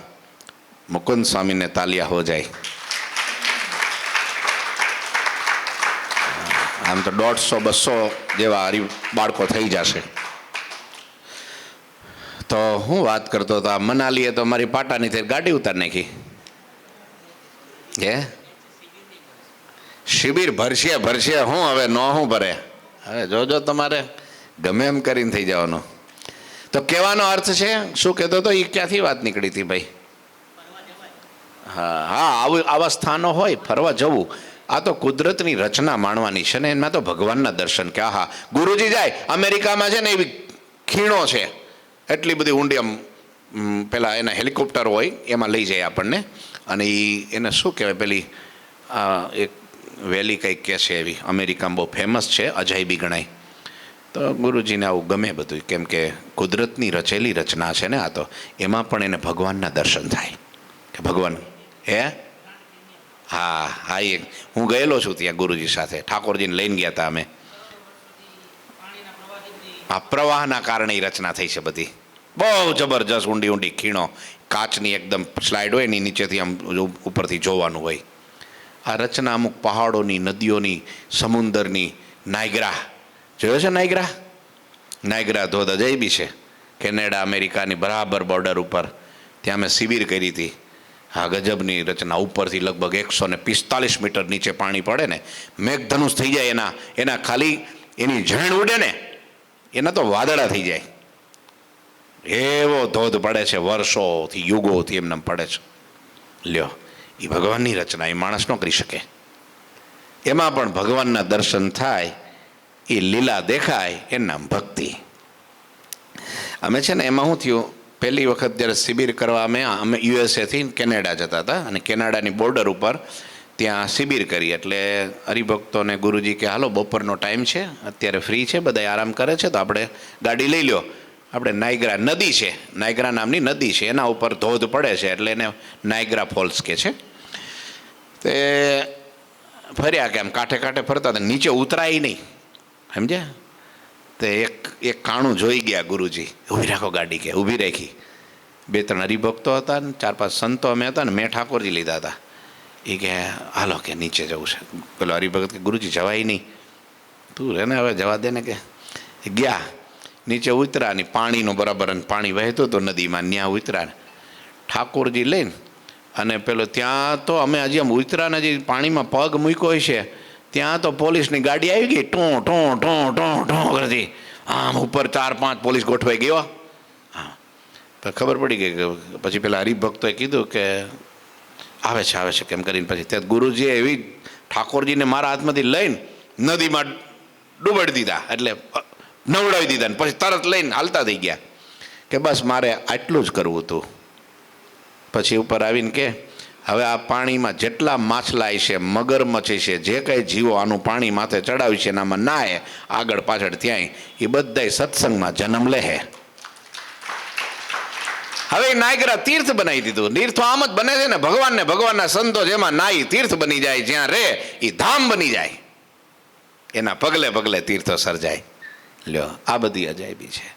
મુકુંદ સ્વામીને તાલિયા હો જાય. આમ તો 150-200 જેવા બાળકો થઈ જશે. તો હું વાત કરતો હતો, આ મનાલીએ તો મારી પાટાની થઈ ગાડી ઉતાર નાખી. હે, શિબિર ભરશે હું હવે ન હું ભરે. હવે જોજો, તમારે ગમે એમ કરીને થઈ જવાનું. તો કહેવાનો અર્થ છે, શું કહેતો હતો એ ક્યાંથી વાત નીકળી હતી ભાઈ? હા હા, આવા સ્થાનો હોય ફરવા જવું. આ તો કુદરતની રચના માણવાની છે ને, એમાં તો ભગવાનના દર્શન કે આહા. ગુરુજી જાય અમેરિકામાં છે ને, એવી ખીણો છે, એટલી બધી ઊંડી, આમ પેલા એના હેલિકોપ્ટર હોય એમાં લઈ જાય આપણને. અને એને શું કહેવાય, પેલી એક વેલી કંઈક કહે છે, એવી અમેરિકામાં બહુ ફેમસ છે, અજાયબી ગણાય. તો ગુરુજીને આવું ગમે બધું, કેમ કે કુદરતની રચેલી રચના છે ને આ તો. એમાં પણ એને ભગવાનના દર્શન થાય કે ભગવાન હે. હા હા, એ હું ગયેલો છું ત્યાં ગુરુજી સાથે, ઠાકોરજીને લઈને ગયા હતા અમે. આ પ્રવાહના કારણે રચના થઈ છે બધી, બહુ જબરજસ્ત ઊંડી ઊંડી ખીણો, કાચની એકદમ સ્લાઇડ હોય એની નીચેથી આમ ઉપરથી જોવાનું હોય. આ રચના અમુક પહાડોની, નદીઓની, સમુંદરની. નાયગ્રા જોયો છે? નાયગ્રા ધોધ અજાયબી છે, કેનેડા અમેરિકાની બરાબર બોર્ડર ઉપર. ત્યાં મેં શિબિર કરી હતી. હા, ગજબની રચના. ઉપરથી લગભગ 145 મીટર નીચે પાણી પડે ને, મેઘધનુષ થઈ જાય. એના ખાલી એની ઝેણ ઉડે ને, એના તો વાદળા થઈ જાય. એવો ધોધ પડે છે, વર્ષોથી યુગોથી એમને પડે છે. લ્યો, એ ભગવાનની રચના, એ માણસ ન કરી શકે. એમાં પણ ભગવાનના દર્શન થાય, એ લીલા દેખાય, એનું નામ ભક્તિ. અમે છે ને, એમાં શું થયું, પહેલી વખત જ્યારે શિબિર કરવા અમે યુએસએથી કેનેડા જતા હતા, અને કેનેડાની બોર્ડર ઉપર ત્યાં શિબિર કરી. એટલે હરિભક્તોને ગુરુજી કે હાલો બપોરનો ટાઈમ છે, અત્યારે ફ્રી છે, બધા આરામ કરે છે, તો આપણે ગાડી લઈ લો. આપણે નાયગ્રા નદી છે, નાયગ્રા નામની નદી છે, એના ઉપર ધોધ પડે છે, એટલે એને નાયગ્રા ફોલ્સ કહે છે. તે ફર્યા કે આમ કાંઠે કાંઠે ફરતા હતા, નીચે ઉતરાય નહીં, સમજ્યા? તે એક કાણું જોઈ ગયા ગુરુજી. ઊભી રાખો ગાડી, કે ઊભી રાખી. 2-3 હરિભક્તો હતા ને 4-5 સંતો અમે હતા ને, મેં ઠાકોરજી લીધા હતા. એ કે હાલો કે નીચે જવું છે. પેલો હરિભગત કે ગુરુજી જવાય નહીં, તું રે ને હવે જવા દે ને. કે ગયા નીચે ઉતરા ને પાણીનો બરાબર પાણી વહેતું હતું નદીમાં, ત્યાં ઉતરા ઠાકોરજી લઈને. અને પેલો ત્યાં તો અમે હજી આમ ઉતરા ને હજી પાણીમાં પગ મૂક્યો હોય છે, ત્યાં તો પોલીસની ગાડી આવી ગઈ, ટો ટો ટો ટો ટો કરતી. આમ ઉપર 4-5 પોલીસ ગોઠવાઈ ગયો. હા, તો ખબર પડી ગઈ. પછી પેલા હરિભક્તોએ કીધું કે આવે છે કેમ કરીને. પછી ત્યાં ગુરુજીએ એવી ઠાકોરજીને મારા હાથમાંથી લઈને નદીમાં ડૂબાડી દીધા, એટલે નવડાવી દીધા. ને પછી તરત લઈને હાલતા થઈ ગયા કે બસ મારે આટલું જ કરવું હતું. પછી ઉપર આવીને કે હવે આ પાણીમાં જેટલા માછલાય છે, મગરમચ્છ છે, જે કંઈ જીવો આનું પાણી માથે ચડાવ્યું છે, એનામાં નાય આગળ પાછળ ત્યાંય, એ બધાય સત્સંગમાં જન્મ લે. હવે નાયગ્રા તીર્થ બનાવી દીધું. તીર્થ આમ જ બને છે ને, ભગવાનના સંતો જેમાં નાઈ તીર્થ બની જાય, જ્યાં રે એ ધામ બની જાય, એના પગલે પગલે તીર્થો સર્જાય. લ્યો, આ બધી અજાયબી છે.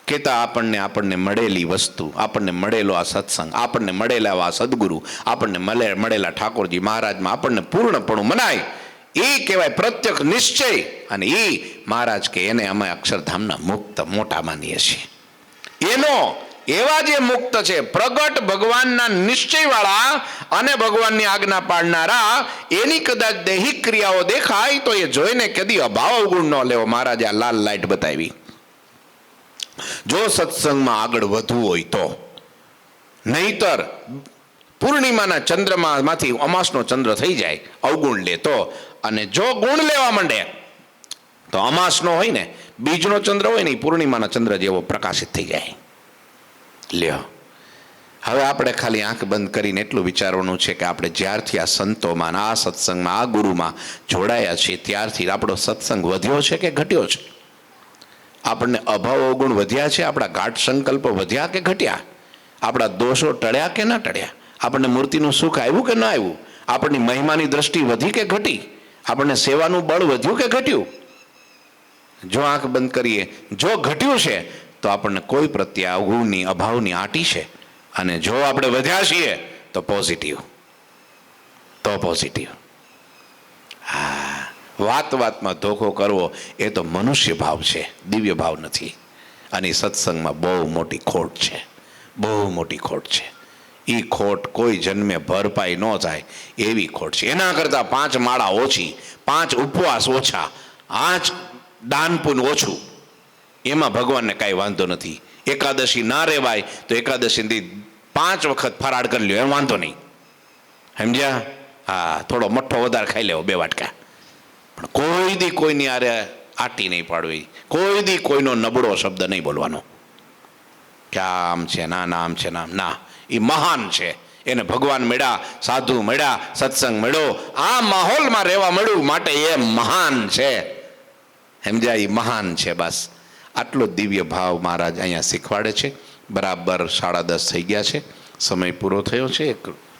કહેતા આપણને મળેલી વસ્તુ, આપણને મળેલો આ સત્સંગ, આપણને મળેલા આ સદગુરુ, આપણને મળેલા ઠાકોરજી મહારાજમાં આપણને પૂર્ણપણું મનાય, એ કહેવાય પ્રત્યક્ષ નિશ્ચય. અને એ મહારાજ કે એને અમે અક્ષરધામના મુક્ત મોટા માનીએ છીએ. એનો એવા જે મુક્ત છે, પ્રગટ ભગવાનના નિશ્ચયવાળા અને ભગવાનની આજ્ઞા પાડનારા, એની કદાચ દૈહિક ક્રિયાઓ દેખાય તો એ જોઈને કદી અભાવ અવગુણ ન લેવો. મહારાજે આ લાલ લાઈટ બતાવી. જો સત્સંગમાં આગળ વધવું હોય તો, નહીતર પૂર્ણિમાના ચંદ્રમાંથી અમાસનો ચંદ્ર થઈ જાય, અવગુણ લે તો. અને જો ગુણ લેવા માંડે તો અમાસનો હોય ને, બીજનો ચંદ્ર હોય ને, પૂર્ણિમાના ચંદ્ર જેવો પ્રકાશિત થઈ જાય. લ્યો, હવે આપણે ખાલી આંખ બંધ કરીને એટલું વિચારવાનું છે કે આપણે જ્યારથી આ સંતોમાં, આ સત્સંગમાં, આ ગુરુમાં જોડાયા છીએ, ત્યારથી આપણો સત્સંગ વધ્યો છે કે ઘટ્યો છે? આપણને અભાવ અવગુણ વધ્યા છે? આપણા ગાઢ સંકલ્પો વધ્યા કે ઘટ્યા? આપણા દોષો ટળ્યા કે ન ટળ્યા? આપણને મૂર્તિનું સુખ આવ્યું કે ન આવ્યું? આપણની મહિમાની દ્રષ્ટિ વધી કે ઘટી? આપણને સેવાનું બળ વધ્યું કે ઘટ્યું? જો આંખ બંધ કરીએ, જો ઘટ્યું છે તો આપણને કોઈ પ્રત્યે અવગુણની અભાવની આંટી છે, અને જો આપણે વધ્યા છીએ તો પોઝિટિવ. હા, વાતમાં ધોખો કરવો એ તો મનુષ્ય ભાવ છે, દિવ્ય ભાવ નથી. અને સત્સંગમાં બહુ મોટી ખોટ છે, બહુ મોટી ખોટ છે. એ ખોટ કોઈ જન્મે ભરપાઈ ન થાય એવી ખોટ છે. એના કરતાં 5 માળા ઓછી, 5 ઉપવાસ ઓછા, 8 દાન પુણ્ય ઓછું, એમાં ભગવાનને કાંઈ વાંધો નથી. એકાદશી ના રહેવાય તો એકાદશીથી 5 વખત ફરાળ કરી લ્યો, એમ વાંધો નહીં. સમજ્યા? હા, થોડો મઠ્ઠો વધારે ખાઈ લેવો, 2 વાટકા, પણ કોઈ દી કોઈની આરે આટી નહીં પાડવી, કોઈ દી કોઈનો નબળો શબ્દ નહીં બોલવાનો કે આમ છે, ના આમ છે, ના. એ મહાન છે, એને ભગવાન મળ્યા, સાધુ મળ્યા, સત્સંગ મળ્યો, આ માહોલમાં રહેવા મળ્યું, માટે એ મહાન છે. સમજ્યા? એ મહાન છે. બસ આટલો દિવ્ય ભાવ મહારાજ અહીંયા શીખવાડે છે. બરાબર 10:30 થઈ ગયા છે, સમય પૂરો થયો છે. એક